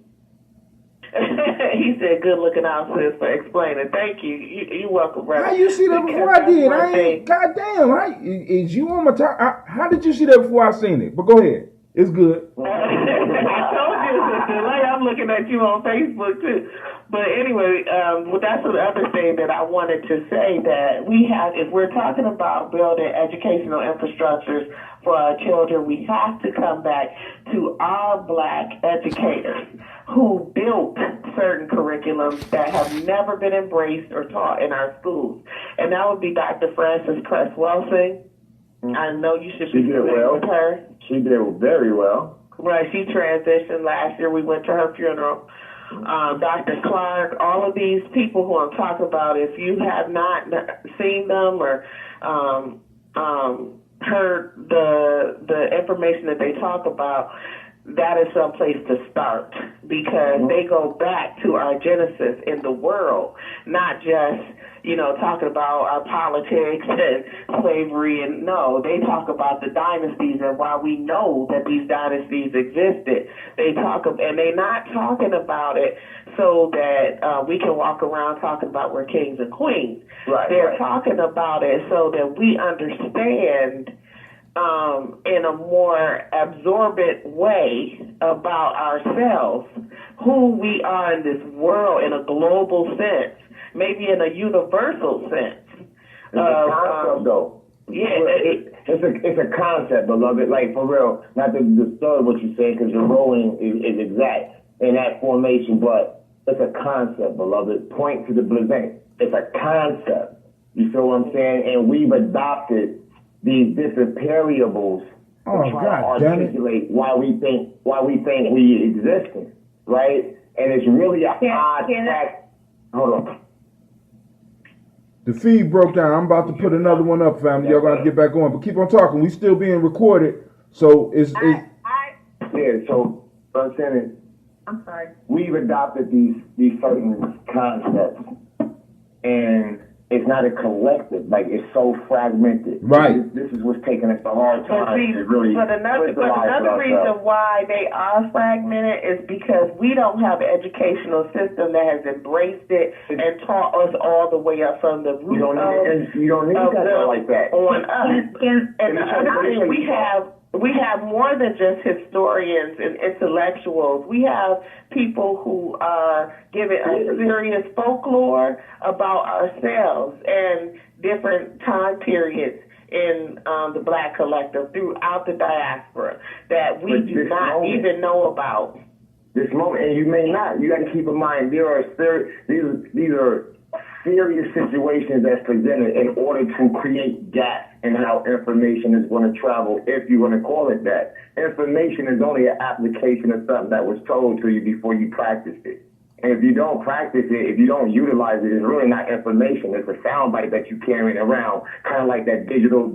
he said, good looking out, sis, for explaining. Thank you. You're welcome, brother. How you see that before I did? Goddamn, is you on my time? How did you see that before I seen it? But go ahead. It's good. I told you it's a delay. I'm looking at you on Facebook, too. But anyway, that's the other thing that I wanted to say, that we have, if we're talking about building educational infrastructures for our children, we have to come back to our black educators who built certain curriculums that have never been embraced or taught in our schools. And that would be Dr. Frances Cress Welsing. I know you should be familiar with her. She did very well. Right, she transitioned last year. We went to her funeral. Dr. Clark, all of these people who I'm talking about, if you have not seen them or heard the information that they talk about, that is some place to start, because they go back to our genesis in the world, not just, talking about our politics and slavery. And no, they talk about the dynasties and why we know that these dynasties existed. And they're not talking about it so that we can walk around talking about we're kings and queens. Right, they're talking about it so that we understand in a more absorbent way about ourselves, who we are in this world in a global sense, maybe in a universal sense. It's a concept, though. Yeah, it's a concept, beloved. Like, for real, not to disturb what you say, because your rolling is exact in that formation, but it's a concept, beloved. Point to the blizzard. It's a concept. You feel what I'm saying? And we've adopted these different variables to try to articulate why we think we exist, right? And it's really a odd fact. Hold on. The feed broke down. I'm about to put another one up, family. Y'all gotta get back on, but keep on talking. We still being recorded, so it's yeah. So what I'm saying is, I'm sorry. We've adopted these certain concepts, and it's not a collective. Like, it's so fragmented. Right. This is what's taking us a hard time to really. But another reason why they are fragmented is because we don't have an educational system that has embraced it and taught us all the way up from the root you don't need that like that on us. And the other thing, we have more than just historians and intellectuals. We have people who are giving us serious folklore about ourselves and different time periods in the Black collective throughout the diaspora that we do not even know about. This moment, and you may not. You got to keep in mind these are serious situations that's presented in order to create gaps in how information is going to travel, if you want to call it that. Information is only an application of something that was told to you before you practiced it. And if you don't practice it, if you don't utilize it, it's really not information. It's a soundbite that you're carrying around, kind of like that digital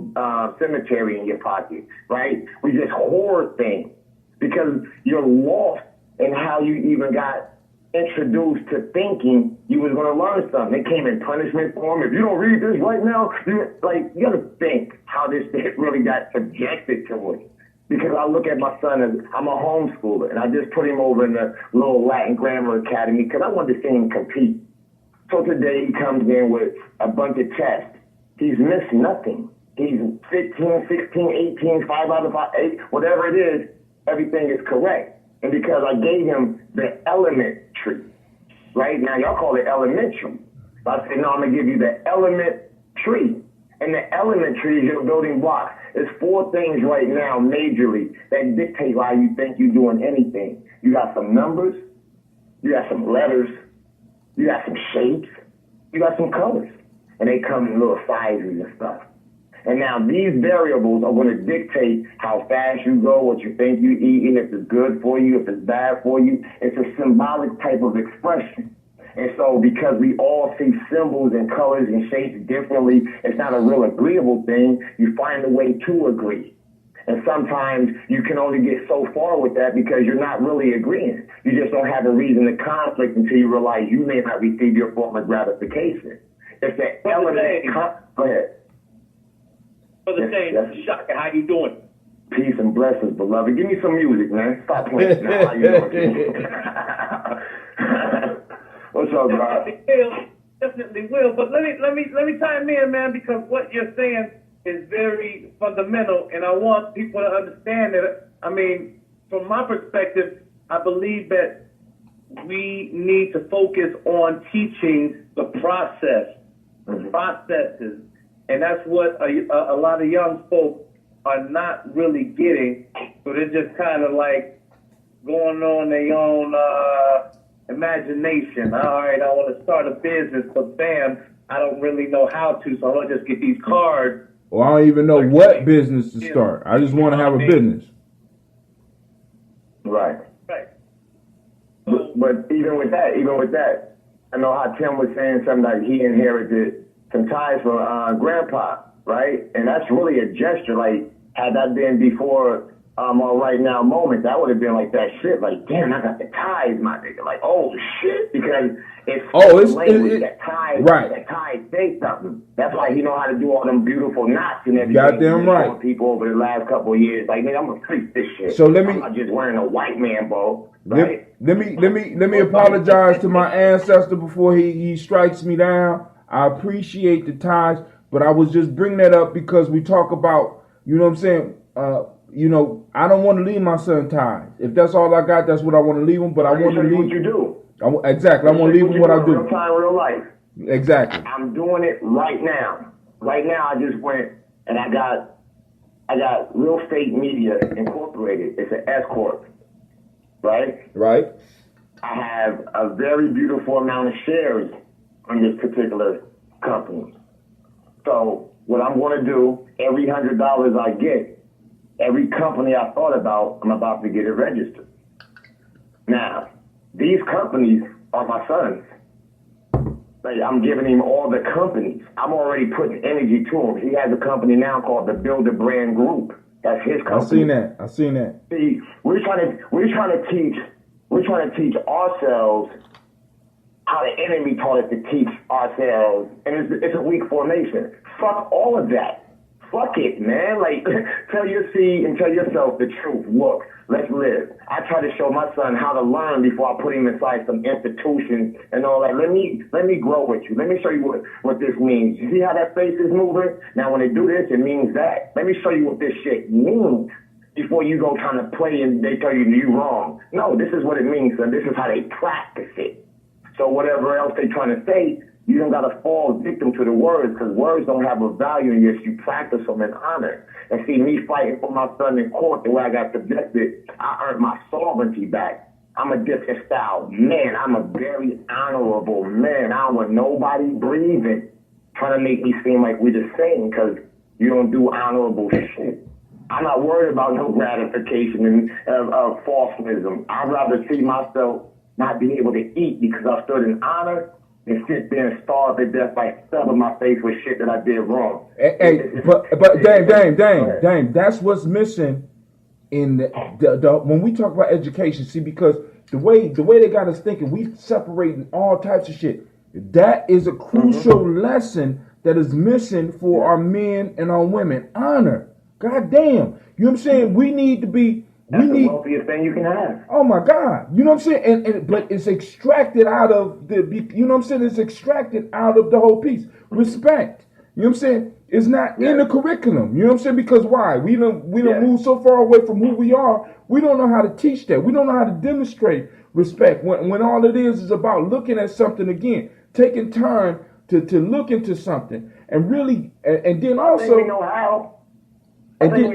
cemetery in your pocket, right? We just hoard things because you're lost in how you even got introduced to thinking you was going to learn something. It came in punishment form. If you don't read this right now, you got to think how this shit really got subjected to it. Because I look at my son as, I'm a homeschooler, and I just put him over in the little Latin Grammar Academy because I wanted to see him compete. So today he comes in with a bunch of tests. He's missed nothing. He's 15, 16, 18, 5 out of 5, 8, whatever it is, everything is correct. And because I gave him the element tree, right? Now, y'all call it elementary. But I said, no, I'm going to give you the element tree. And the element tree is your building block. There's 4 things right now, majorly, that dictate why you think you're doing anything. You got some numbers, you got some letters, you got some shapes, you got some colors. And they come in little sizes and stuff. And now these variables are going to dictate how fast you go, what you think you eat, and if it's good for you, if it's bad for you. It's a symbolic type of expression. And so because we all see symbols and colors and shapes differently, it's not a real agreeable thing. You find a way to agree. And sometimes you can only get so far with that because you're not really agreeing. You just don't have a reason to conflict until you realize you may not receive your form of gratification. It's that element. Go ahead. Brother James, Shaka, how you doing? Peace and blessings, beloved. Give me some music, man. Stop playing now. How you doing? What's up, bro? Definitely will. But let me chime in, man, because what you're saying is very fundamental, and I want people to understand that. I mean, from my perspective, I believe that we need to focus on teaching the process, the processes. And that's what a lot of young folks are not really getting. So they're just kind of like going on their own imagination. All right, I want to start a business, but bam, I don't really know how to, so I'm going to just get these cards. Well, I don't even know what business to start. I just want to have a business. Right. Right. But even with that, I know how Tim was saying something like he inherited some ties from grandpa, right? And that's really a gesture. Like, had that been before our right now moment, that would have been like that shit. Like, damn, I got the ties, my nigga. Like, oh shit, because it's language that ties, right. That ties say something. That's why he know how to do all them beautiful knots and everything. Goddamn right. People over the last couple of years, like, nigga, I'm gonna preach this shit. So I'm not just wearing a white man bow, right? Let me apologize to my ancestor before he strikes me down. I appreciate the ties, but I was just bringing that up because we talk about, you know what I'm saying, you know, I don't want to leave my son ties. If that's all I got, that's what I want to leave him. But I want to leave what you do. Exactly. I want to leave him what I do. Real time, real life. Exactly. I'm doing it right now. Right now, I just went and I got Real Estate Media Incorporated. It's an S corp, right? Right. I have a very beautiful amount of shares in this particular company. So what I'm going to do, every $100 I get, every company I thought about, I'm about to get it registered. Now, these companies are my sons. Like, I'm giving him all the companies. I'm already putting energy to him. He has a company now called the Builder Brand Group. That's his company. I seen that. See, we're trying to teach ourselves how the enemy taught us to teach ourselves, and it's a weak formation. Fuck all of that. Fuck it, man. Like, tell your seed and tell yourself the truth. Look, let's live. I try to show my son how to learn before I put him inside some institutions and all that. Let me grow with you. Let me show you what this means. You see how that face is moving? Now, when they do this, it means that. Let me show you what this shit means before you go trying to play and they tell you you're wrong. No, this is what it means, son. This is how they practice it. So whatever else they trying to say, you don't got to fall victim to the words, because words don't have a value unless you practice them in honor. And see, me fighting for my son in court, the way I got subjected, I earned my sovereignty back. I'm a different style man. I'm a very honorable man. I don't want nobody breathing trying to make me seem like we're the same, because you don't do honorable shit. I'm not worried about no gratification and falseism. I'd rather see myself not be able to eat because I stood in honor and sit there and starve to death by stubbing my face with shit that I did wrong. But Dame, that's what's missing in the when we talk about education. See, because the way they got us thinking, we separating all types of shit. That is a crucial lesson that is missing for our men and our women. Honor. God damn. You know what I'm saying? We need to be. That's the wealthiest thing you can have. Oh my God. You know what I'm saying? But it's extracted out of you know what I'm saying? It's extracted out of the whole piece. Respect. You know what I'm saying? It's not in the curriculum. You know what I'm saying? Because why? We don't move so far away from who we are. We don't know how to teach that. We don't know how to demonstrate respect. When all it is about looking at something again, taking time to look into something and really, and then also. I think we know how. I think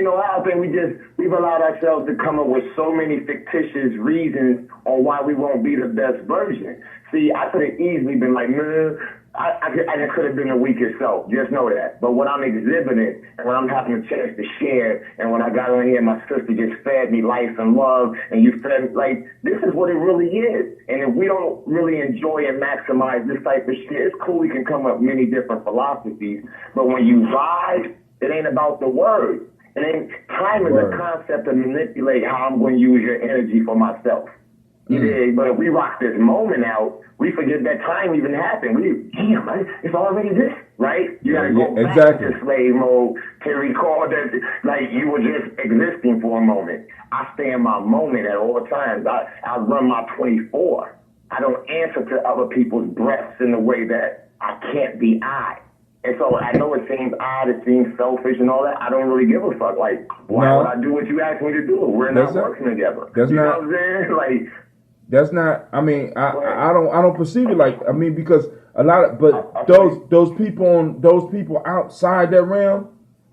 we've allowed ourselves to come up with so many fictitious reasons on why we won't be the best version. See, I could have easily been like, man, I could have been the weakest self. Just know that. But when I'm exhibiting and when I'm having a chance to share and when I got on here, my sister just fed me life and love and you fed me, like, this is what it really is. And if we don't really enjoy and maximize this type of shit, it's cool we can come up with many different philosophies. But when you vibe, it ain't about the word. Time is a concept to manipulate how I'm going to use your energy for myself. But if we rock this moment out, we forget that time even happened. It's already this, right? You got to go back to slave mode to recall that, like, you were just existing for a moment. I stay in my moment at all times. I run my 24. I don't answer to other people's breaths in the way that I can't be I. And so I know it seems odd, it seems selfish and all that. I don't really give a fuck. Like, why would I do what you asked me to do? We're not working together. That's you not, know what I'm saying? Like, that's not. I mean, I don't perceive it like. I mean, because a lot of those people outside that realm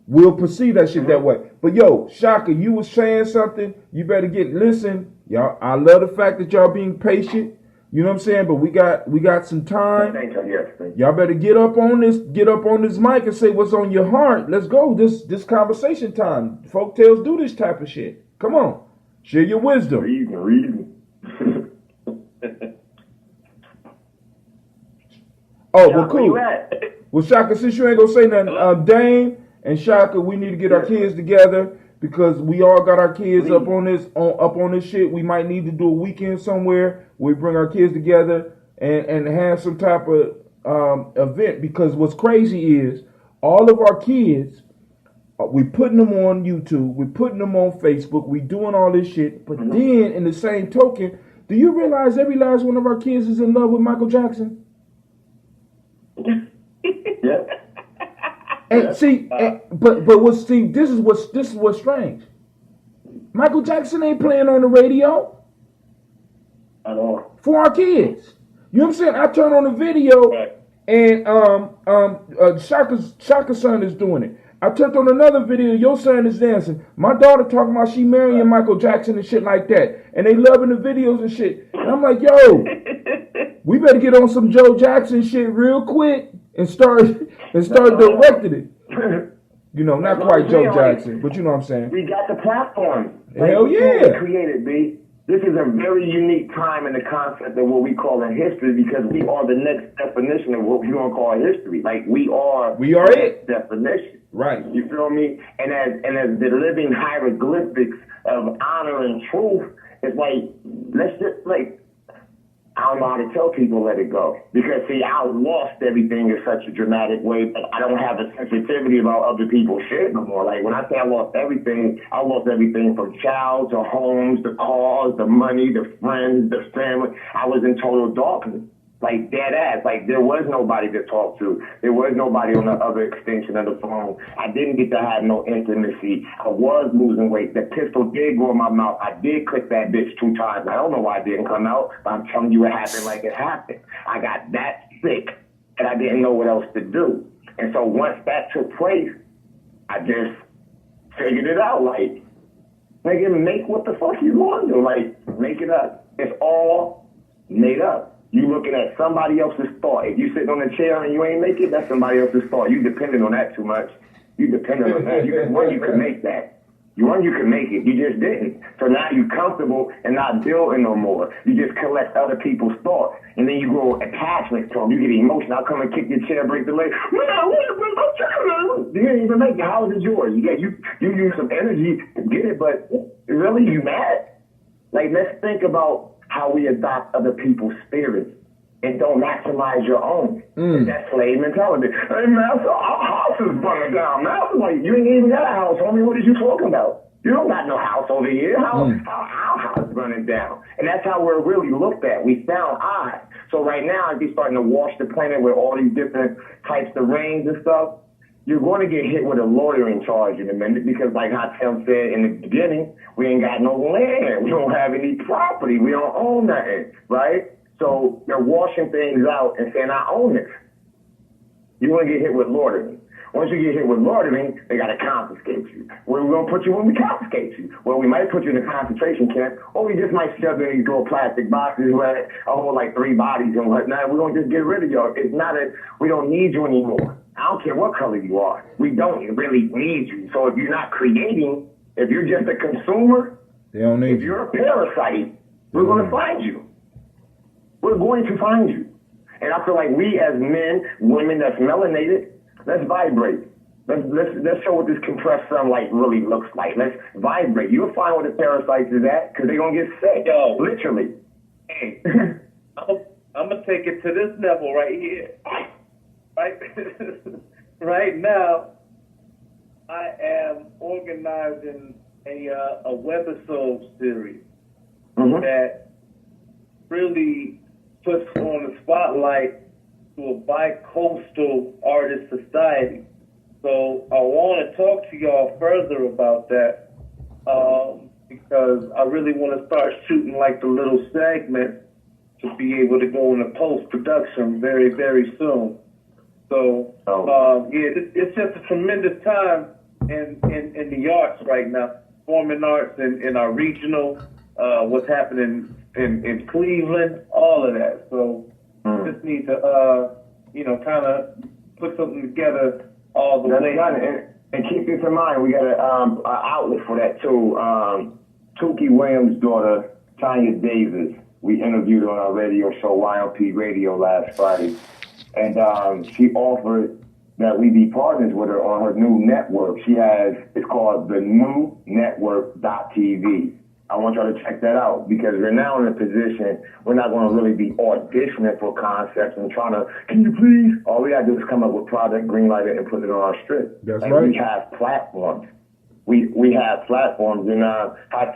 will perceive that shit that way. But yo, Shaka, you was saying something. You better listen, y'all. I love the fact that y'all being patient. You know what I'm saying? But we got some time. Thank you. Y'all better get up on this mic and say what's on your heart. Let's go. This conversation time. Folktales do this type of shit. Come on. Share your wisdom. Reason. Oh, well, cool. Well, Shaka, since you ain't gonna say nothing, Dame and Shaka, we need to get our kids together because we all got our kids up on this shit. We might need to do a weekend somewhere. We bring our kids together and have some type of event, because what's crazy is all of our kids, we putting them on YouTube, we putting them on Facebook, we doing all this shit, but then in the same token, do you realize every last one of our kids is in love with Michael Jackson? Yeah. And see, but what's Steve? This is what's strange. Michael Jackson ain't playing on the radio at all for our kids. You know what I'm saying? I turn on the video, right, and Shaka's son is doing it. I turned on another video, your son is dancing. My daughter talking about she marrying Michael Jackson and shit like that. And they loving the videos and shit. And I'm like, yo, we better get on some Joe Jackson shit real quick and start directing it. You know, not quite Joe Jackson, but you know what I'm saying. We got the platform. Hell yeah. Created, B. This is a very unique time in the concept of what we call in history, because we are the next definition of what we're going to call history. Like, we are it. Definition. Right. You feel me? And as the living hieroglyphics of honor and truth, it's like, let's just, like, I don't know how to tell people let it go. Because, see, I lost everything in such a dramatic way, but I don't have a sensitivity about other people's shit no more. Like, when I say I lost everything from child to homes, the cars, the money, the friends, the family. I was in total darkness. Like, dead ass. Like, there was nobody to talk to. There was nobody on the other extension of the phone. I didn't get to have no intimacy. I was losing weight. The pistol did go in my mouth. I did click that bitch 2 times. I don't know why it didn't come out, but I'm telling you it happened like it happened. I got that sick, and I didn't know what else to do. And so once that took place, I just figured it out. Like, nigga, make what the fuck you want to do. Like, make it up. It's all made up. You looking at somebody else's thought. If you sitting on a chair and you ain't make it, that's somebody else's thought. You depending on that too much. You depending on that. You could make that. You could make it. You just didn't. So now you comfortable and not building no more. You just collect other people's thoughts. And then you grow attachment to them. You get emotional. I'll come and kick your chair, break the leg. You didn't even make it. How is yours? You use some energy to get it, but really you mad? Like, let's think about how we adopt other people's spirits and don't maximize your own. That's slave mentality. Hey, master, our house is burning down. Master, like, you ain't even got a house, homie. What is you talking about? You don't got no house over here. How our house is burning down? And that's how we're really looked at. We sound odd. So right now, as you're starting to wash the planet with all these different types of rains and stuff, you're going to get hit with a loitering charge in a minute, because like how Tim said in the beginning, we ain't got no land. We don't have any property. We don't own nothing, right? So they're washing things out and saying, I own it. You're going to get hit with loitering. Once you get hit with loitering, they got to confiscate you. Where are we going to put you when we confiscate you? Well, we might put you in a concentration camp, or we just might shove you in these little plastic boxes where a whole like 3 bodies and whatnot. We're going to just get rid of you. It's not we don't need you anymore. I don't care what color you are. We don't really need you. So if you're not creating, if you're just a consumer, they don't need if you're a parasite, we're going to find you. We're going to find you. And I feel like we as men, women that's melanated, let's vibrate. Let's show what this compressed sunlight really looks like. Let's vibrate. You'll find where the parasites is at, because they're going to get sick. Yo. Literally. Hey, I'm going to take it to this level right here. Right, right now, I am organizing a webisode series that really puts on the spotlight to a bi-coastal artist society. So I want to talk to y'all further about that, because I really want to start shooting like the little segment to be able to go into post-production very, very soon. So, it's just a tremendous time in the arts right now, performing arts in our regional, what's happening in Cleveland, all of that. So, just need to, kind of put something together all the way. And keep this in mind, we got an outlet for that too. Tukey Williams' daughter, Tanya Davis, we interviewed on our radio show, YLP Radio, last Friday. And she offered that we be partners with her on her new network. It's called the New Network.tv. I want y'all to check that out, because we're now in a position, we're not going to really be auditioning for concepts and trying to, can you please? All we got to do is come up with product, greenlight it, and put it on our strip. That's right. We have platforms. we have platforms. And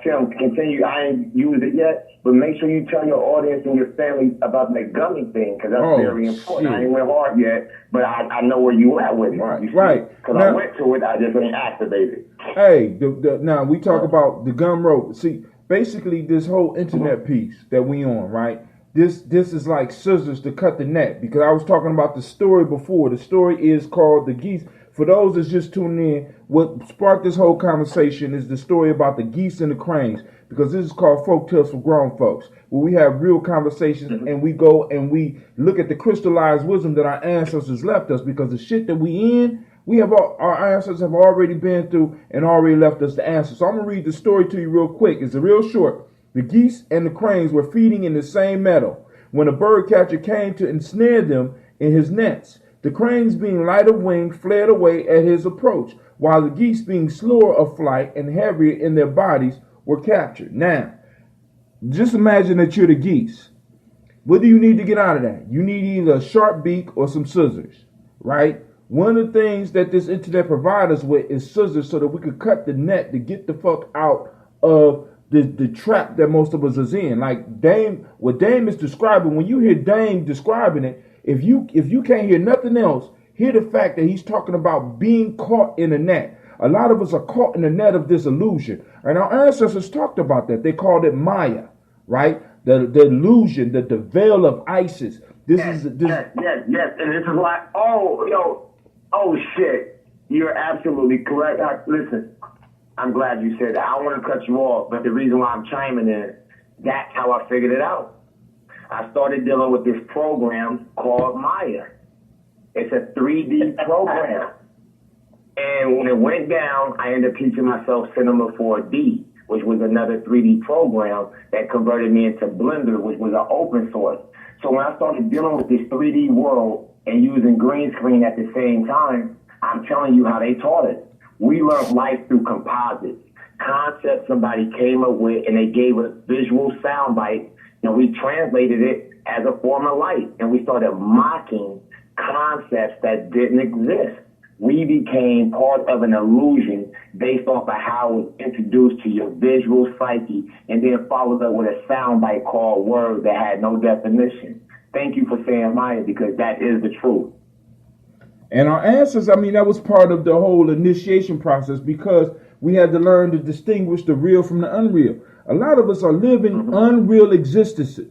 Tim, continue. I ain't used it yet, but make sure you tell your audience and your family about that gummy thing, because that's very important. Shit. I ain't went hard yet, but I know where you at with it. Right. Because I went to it, I just ain't activated. Hey, now we talk about the gum rope. See, basically this whole internet piece that we on, right? This is like scissors to cut the net, because I was talking about the story before. The story is called The Geese. For those that's just tuning in, what sparked this whole conversation is the story about the geese and the cranes, because this is called Folktales for Grown Folks, where we have real conversations and we go and we look at the crystallized wisdom that our ancestors left us, because the shit that we in, we have our ancestors have already been through and already left us the answer. So I'm going to read the story to you real quick. It's a real short. The geese and the cranes were feeding in the same meadow when a bird catcher came to ensnare them in his nets. The cranes, being light of wing, fled away at his approach, while the geese, being slower of flight and heavier in their bodies, were captured. Now, just imagine that you're the geese. What do you need to get out of that? You need either a sharp beak or some scissors, right? One of the things that this internet provides us with is scissors, so that we could cut the net to get the fuck out of the trap that most of us is in. Like what Dame is describing, when you hear Dame describing it, if you can't hear nothing else, hear the fact that he's talking about being caught in a net. A lot of us are caught in the net of this illusion. And our ancestors talked about that. They called it Maya, right? The illusion, the veil of Isis. Yes. And this is why, oh shit, you're absolutely correct. Listen, I'm glad you said that. I don't want to cut you off, but the reason why I'm chiming in, that's how I figured it out. I started dealing with this program called Maya. It's a 3D program. And when it went down, I ended up teaching myself Cinema 4D, which was another 3D program that converted me into Blender, which was an open source. So when I started dealing with this 3D world and using green screen at the same time, I'm telling you how they taught it. We learned life through composites, concepts somebody came up with, and they gave us visual soundbite, and we translated it as a form of light, and we started mocking concepts that didn't exist. We became part of an illusion based off of how it was introduced to your visual psyche, and then followed up with a soundbite called word that had no definition. Thank you for saying Maya, because that is the truth. And our ancestors, that was part of the whole initiation process, because we had to learn to distinguish the real from the unreal. A lot of us are living unreal existences.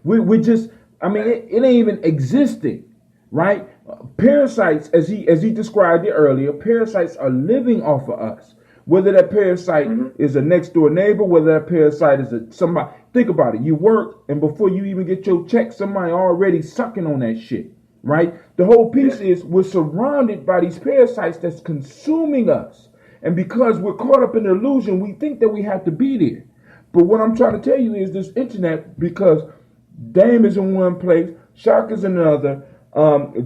We're just, it ain't even existing, right? Parasites, as he described it earlier, parasites are living off of us. Whether that parasite is a next door neighbor, whether that parasite is somebody. Think about it. You work, and before you even get your check, somebody already sucking on that shit, right? The whole piece is we're surrounded by these parasites that's consuming us. And because we're caught up in the illusion, we think that we have to be there. But what I'm trying to tell you is this internet, because Dame is in one place, Shock is in another,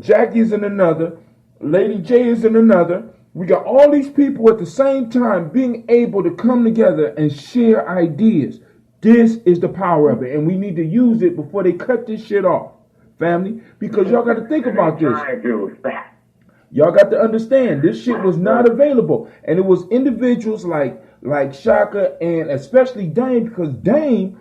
Jackie is in another, Lady J is in another. We got all these people at the same time being able to come together and share ideas. This is the power of it, and we need to use it before they cut this shit off, family, because y'all got to think about this. Y'all got to understand, this shit was not available, and it was individuals like Shaka and especially Dame, because Dame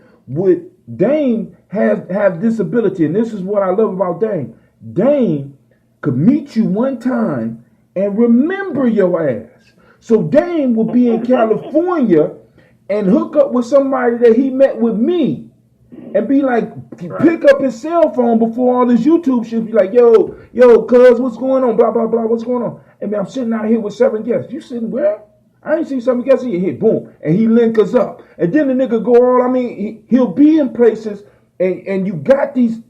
have this ability, and this is what I love about Dame. Dame could meet you one time and remember your ass. So Dame will be in California and hook up with somebody that he met with me and be like, pick up his cell phone before all this YouTube shit, be like, yo, cuz, what's going on? Blah, blah, blah, what's going on? And man, I'm sitting out here with 7 guests. You sitting where? I ain't seen 7 guests in here. Boom. And he link us up. And then the nigga go all, he'll be in places and you got these,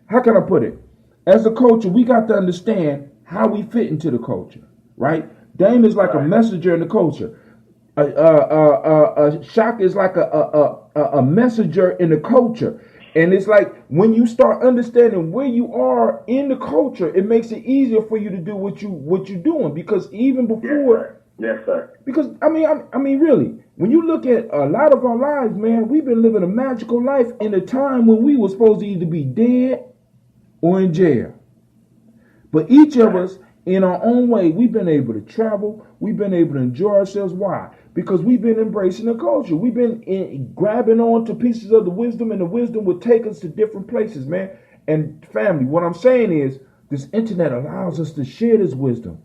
how can I put it? As a culture, we got to understand how we fit into the culture, right? Dame is like a messenger in the culture. Shock is like a messenger in the culture. And it's like when you start understanding where you are in the culture, it makes it easier for you to do what you're doing. Because even before, yes, sir. Because really, when you look at a lot of our lives, man, we've been living a magical life in a time when we were supposed to either be dead or in jail. But each of us in our own way, we've been able to travel. We've been able to enjoy ourselves. Why? Because we've been embracing the culture. We've been grabbing on to pieces of the wisdom, and the wisdom will take us to different places, man. And family, what I'm saying is, this internet allows us to share this wisdom,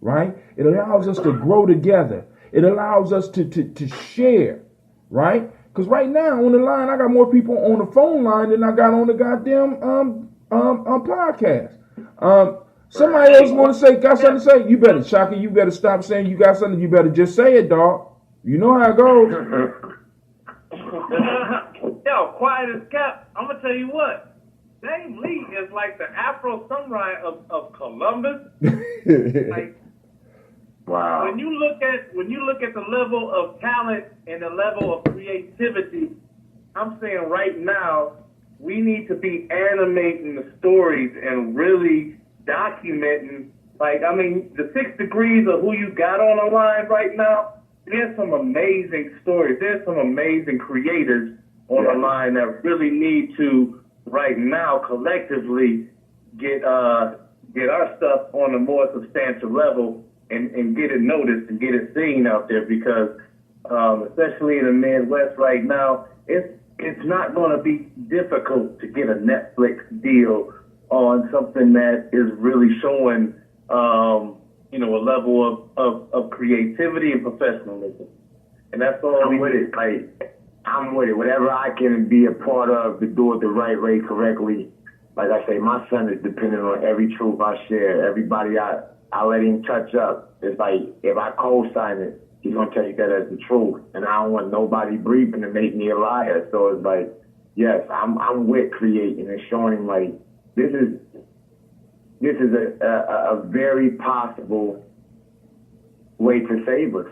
right? It allows us to grow together. It allows us to share, right? Because right now on the line, I got more people on the phone line than I got on the goddamn podcast. Somebody else want to say, got something to say? You better, Shaka, you better stop saying you got something. You better just say it, dog. You know how it goes. Yo, quiet as kept. I'm gonna tell you what. Dame Lee is like the Afro samurai of Columbus. Like, wow. When you look at the level of talent and the level of creativity, I'm saying right now we need to be animating the stories and really documenting. Like, I mean, the 6 degrees of who you got on the line right now. There's some amazing stories. There's some amazing creators on the line that really need to right now collectively get our stuff on a more substantial level and get it noticed and get it seen out there, because especially in the Midwest right now, it's not going to be difficult to get a Netflix deal on something that is really showing a level of creativity and professionalism. And that's all I'm with it. Like, I'm with it. Whatever I can be a part of to do it the right way, correctly. Like I say, my son is dependent on every truth I share. Everybody I let him touch up. It's like, if I co-sign it, he's going to take that as the truth. And I don't want nobody breathing to make me a liar. So it's like, yes, I'm with creating and showing him, like, this is a very possible way to save us.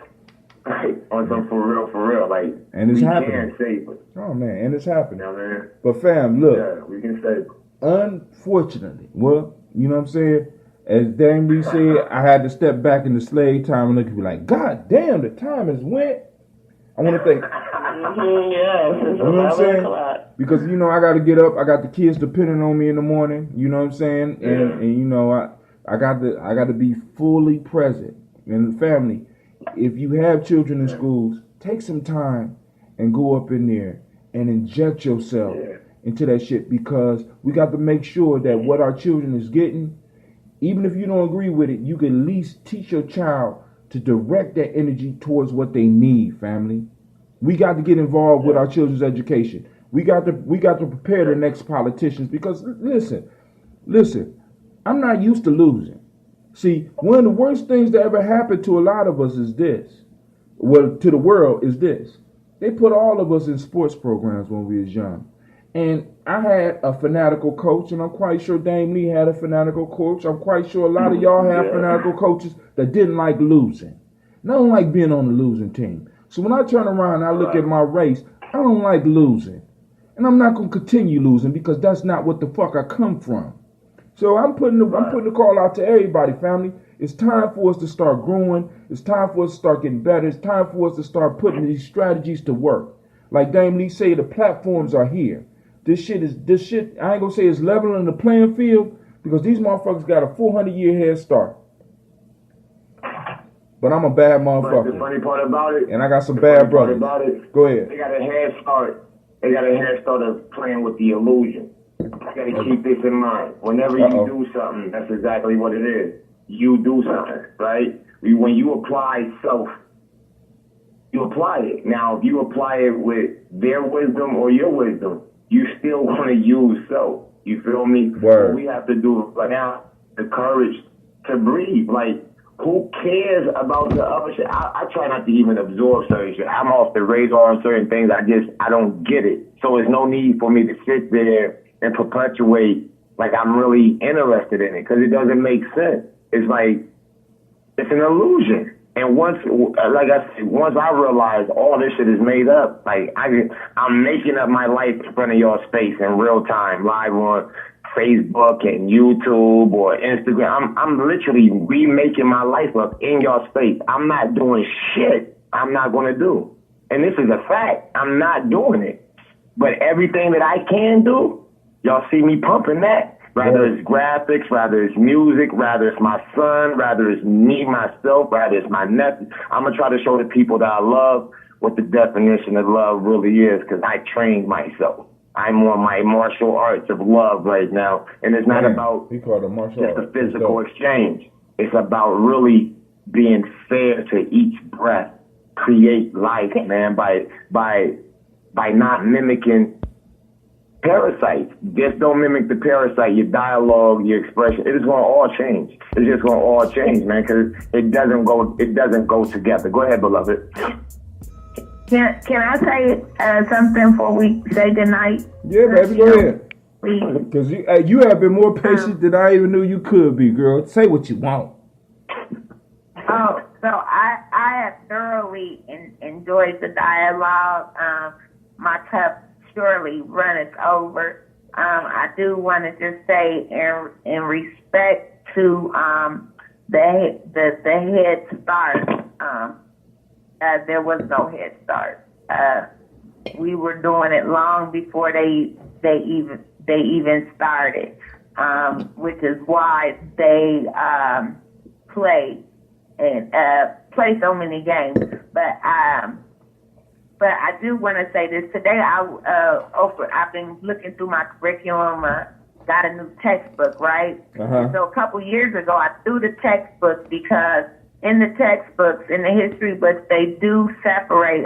Right? On some for real. Like, and it's happening. We can save us. Oh, man, and it's happening. You know what I mean? But fam, look. Yeah, we can save us. Unfortunately, well, you know what I'm saying? As Dame Lee said, I had to step back in the slave time and look and be like, God damn, the time has went. I want to think. Yes, you know what I'm saying? Because, you know, I got to get up. I got the kids depending on me in the morning. You know what I'm saying? And you know, I got to be fully present. And family, if you have children in schools, take some time and go up in there and inject yourself into that shit, because we got to make sure that what our children is getting, even if you don't agree with it, you can at least teach your child to direct that energy towards what they need, family. We got to get involved with our children's education. We got to prepare the next politicians, because listen, I'm not used to losing. See, one of the worst things that ever happened to a lot of us is this. Well, to the world is this. They put all of us in sports programs when we was young. And I had a fanatical coach, and I'm quite sure Dame Lee had a fanatical coach. I'm quite sure a lot of y'all have fanatical coaches that didn't like losing. And I don't like being on the losing team. So when I turn around and I look at my race, I don't like losing. And I'm not going to continue losing, because that's not what the fuck I come from. So I'm putting the call out to everybody, family. It's time for us to start growing. It's time for us to start getting better. It's time for us to start putting these strategies to work. Like Dame Lee say, the platforms are here. This shit, I ain't gonna say it's leveling the playing field, because these motherfuckers got a 400-year head start. But I'm a bad motherfucker. But the funny part about it, and I got some bad brothers. Go ahead. They got a head start. They got a head start of playing with the illusion. You gotta keep this in mind. Whenever you do something, that's exactly what it is. You do something, right? When you apply self, you apply it. Now, if you apply it with their wisdom or your wisdom, you still want to use self. You feel me? Word. What we have to do right now, the courage to breathe. Like, who cares about the other shit? I try not to even absorb certain shit. I'm off the radar on certain things. I don't get it. So there's no need for me to sit there and perpetuate like I'm really interested in it, because it doesn't make sense. It's like, it's an illusion. And once I realize all this shit is made up, like I'm making up my life in front of y'all's face in real time, live on Facebook and YouTube or Instagram. I'm literally remaking my life up in y'all's face. I'm not doing shit I'm not going to do. And this is a fact. I'm not doing it. But everything that I can do, y'all see me pumping that. Rather it's graphics, rather it's music, rather it's my son, rather it's me, myself, rather it's my nephew. I'm going to try to show the people that I love what the definition of love really is, because I trained myself. I'm on my martial arts of love right now. And it's not about he called it martial just a arts. physical exchange. It's about really being fair to each breath. Create life, man, by not mimicking parasites. Just don't mimic the parasite. Your dialogue, your expression, it is going to all change. It's just going to all change, man, because it doesn't go together. Go ahead, beloved. Can I say something before we say goodnight? Yeah, baby, go ahead. Because you have been more patient than I even knew you could be, girl. Say what you want. Oh, so I have thoroughly enjoyed the dialogue. My cup surely runneth over. I do want to just say, in respect to the Head Start, there was no Head Start. We were doing it long before they even started, which is why they play so many games. But I do want to say this today. I've been looking through my curriculum. Got a new textbook, right? Uh-huh. So a couple years ago, I threw the textbook because in the textbooks, in the history books, they do separate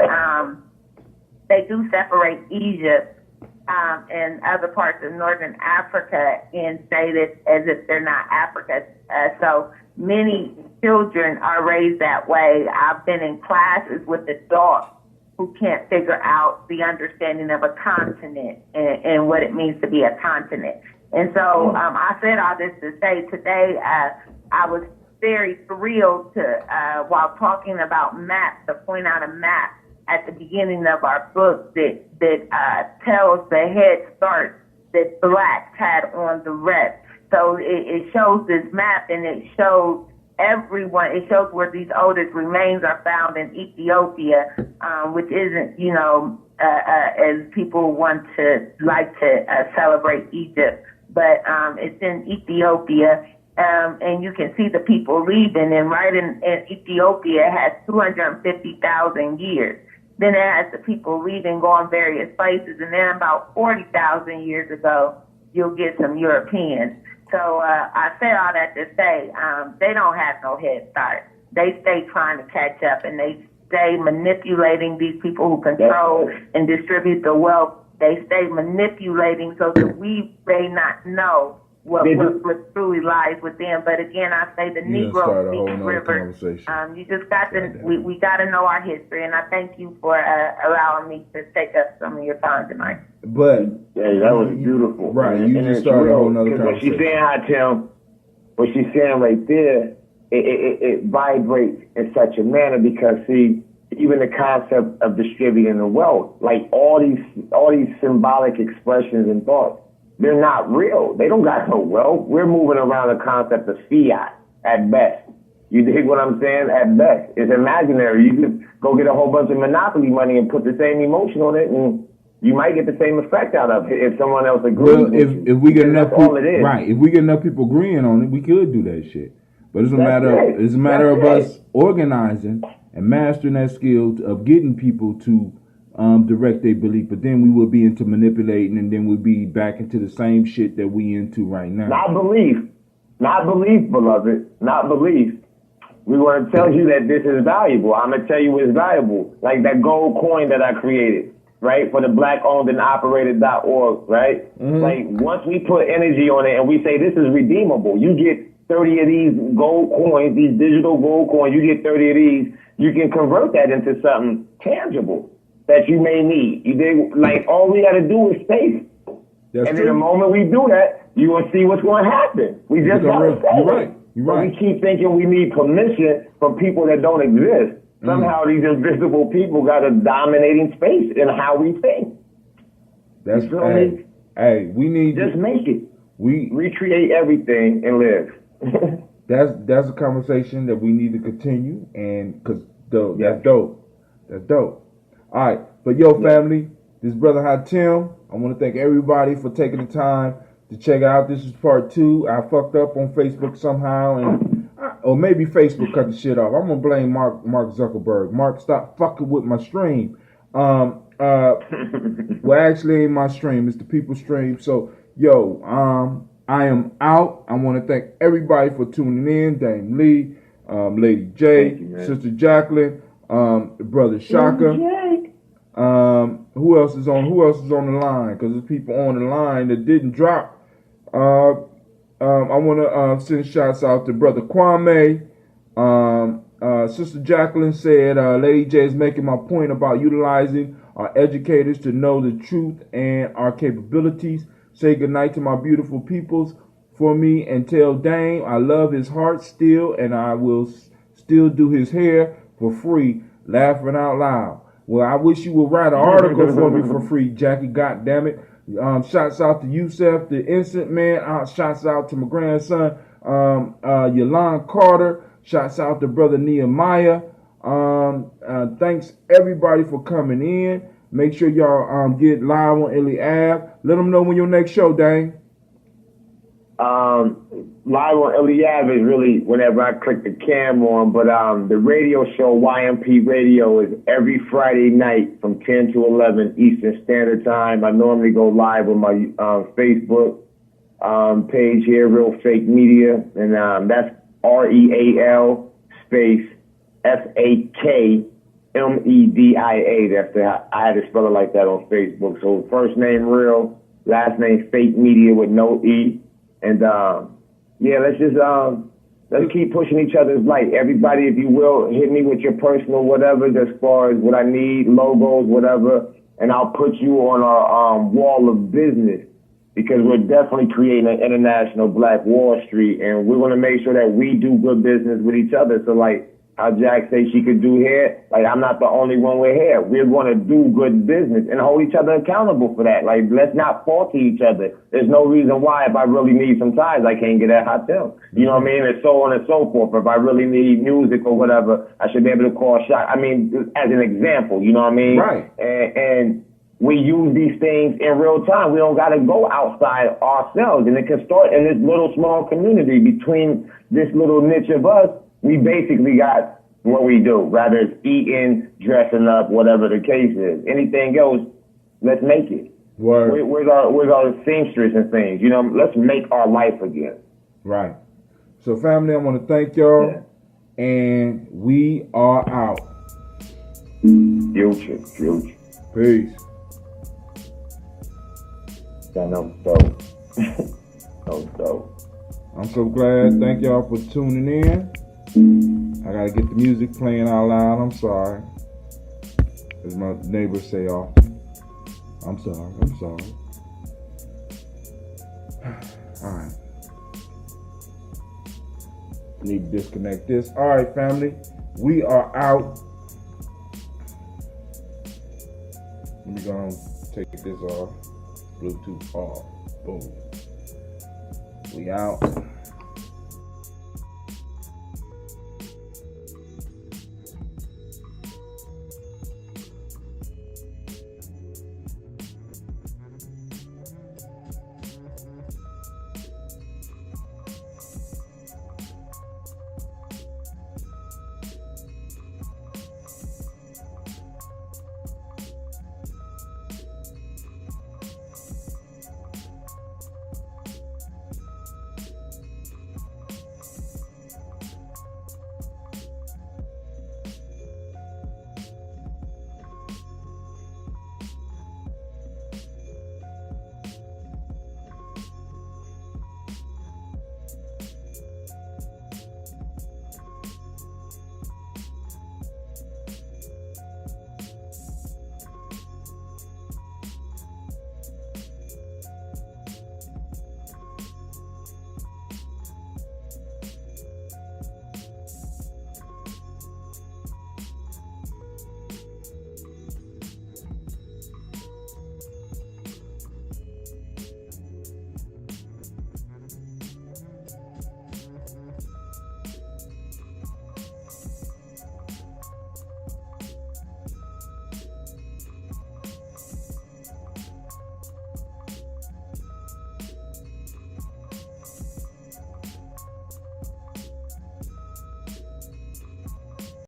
Egypt and other parts of Northern Africa and say that as if they're not Africa. So many children are raised that way. I've been in classes with adults who can't figure out the understanding of a continent and what it means to be a continent. And so I said all this to say today I was very thrilled to, while talking about maps, to point out a map at the beginning of our book that tells the Head Start that blacks had on the rest. So it shows this map, and it shows everyone. It shows where these oldest remains are found in Ethiopia, which isn't, as people like to celebrate Egypt, but it's in Ethiopia. And you can see the people leaving, and right in Ethiopia has 250,000 years. Then it has the people leaving, going various places, and then about 40,000 years ago, you'll get some Europeans. So I say all that to say they don't have no head start. They stay trying to catch up, and they stay manipulating these people who control and distribute the wealth. They stay manipulating so that we may not know what truly lies within. But again, I say the Negro speaks rivers. You just got to, we got to know our history, and I thank you for allowing me to take up some of your time tonight. But yeah, that was beautiful. Right, you just started a whole nother conversation. What she's saying, Tim, what she's saying right there, it vibrates in such a manner because, see, even the concept of distributing the wealth, like all these symbolic expressions and thoughts, they're not real. They don't got no wealth. We're moving around the concept of fiat at best. You dig what I'm saying? At best. It's imaginary. You could go get a whole bunch of Monopoly money and put the same emotion on it, and you might get the same effect out of it if someone else agrees. Well, if we get enough people, right? If we get enough people agreeing on it, we could do that shit. But it's a matter of us organizing and mastering that skill of getting people to direct their belief. But then we will be into manipulating, and then we'll be back into the same shit that we into right now. Not belief, beloved, not belief. We want to tell you that this is valuable. I'm gonna tell you it's valuable. Like that gold coin that I created, right, for the black-owned and operated.org, right? Mm-hmm. Like once we put energy on it and we say this is redeemable, you get 30 of these gold coins, these digital gold coins. You get 30 of these. You can convert that into something tangible that you may need. You dig? Like all we got to do is space. And then the moment we do that, you gonna see what's going to happen. We just got to say You're right. You're right. We keep thinking we need permission from people that don't exist. Somehow these invisible people got a dominating space in how we think. That's right. Hey, we need just make it. We recreate everything and live. That's a conversation that we need to continue, and because that's dope. That's dope. All right, but yo, family, this brother Hatim. I want to thank everybody for taking the time to check out. This is part 2. I fucked up on Facebook somehow, or maybe Facebook cut the shit off. I'm gonna blame Mark Zuckerberg. Mark, stop fucking with my stream. Well, actually, ain't my stream. It's the people's stream. So, yo, I am out. I want to thank everybody for tuning in. Dame Lee, Lady J, Sister Jacqueline, Brother Shaka. Who else is on the line? Because there's people on the line that didn't drop. I want to send shouts out to Brother Kwame. Sister Jacqueline said, Lady J is making my point about utilizing our educators to know the truth and our capabilities. Say goodnight to my beautiful peoples for me and tell Dame I love his heart still and I will still do his hair for free. Laughing out loud. Well, I wish you would write an article for me for free, Jackie. God damn it. Shouts out to Yusef, the Instant Man. Shouts out to my grandson, Yolanda Carter. Shouts out to Brother Nehemiah. Thanks everybody for coming in. Make sure y'all get live on Illy Ave. Let them know when your next show, Dang. Live on Illy Ave is really whenever I click the cam on, but the radio show YMP Radio is every Friday night from 10 to 11 Eastern Standard Time. I normally go live on my Facebook page here, Real Fake Media, and that's REAL space FAKMEDIA. I had to spell it like that on Facebook. So first name Real, last name Fake Media with no E. And yeah, let's keep pushing each other's light. Everybody, if you will, hit me with your personal whatever, as far as what I need, logos, whatever, and I'll put you on our wall of business, because we're definitely creating an international Black Wall Street, and we're going to make sure that we do good business with each other. So like how Jack say she could do hair, like I'm not the only one with hair. We're going to do good business and hold each other accountable for that. Like, let's not fault each other. There's no reason why if I really need some ties, I can't get at hotel. You know what I mean? And so on and so forth. If I really need music or whatever, I should be able to call shot. I mean, as an example, you know what I mean? Right. And we use these things in real time. We don't got to go outside ourselves. And it can start in this little small community. Between this little niche of us, we basically got what we do, whether it's eating, dressing up, whatever the case is. Anything else, let's make it. Word. Where's our seamstress and things? You know, let's make our life again. Right. So, family, I want to thank y'all, and we are out. Future. Peace. I'm so glad. Thank y'all for tuning in. I gotta get the music playing out loud. I'm sorry. As my neighbors say often. I'm sorry. Alright. Need to disconnect this. Alright, family. We are out. Let me go and take this off. Bluetooth off. Boom. We out.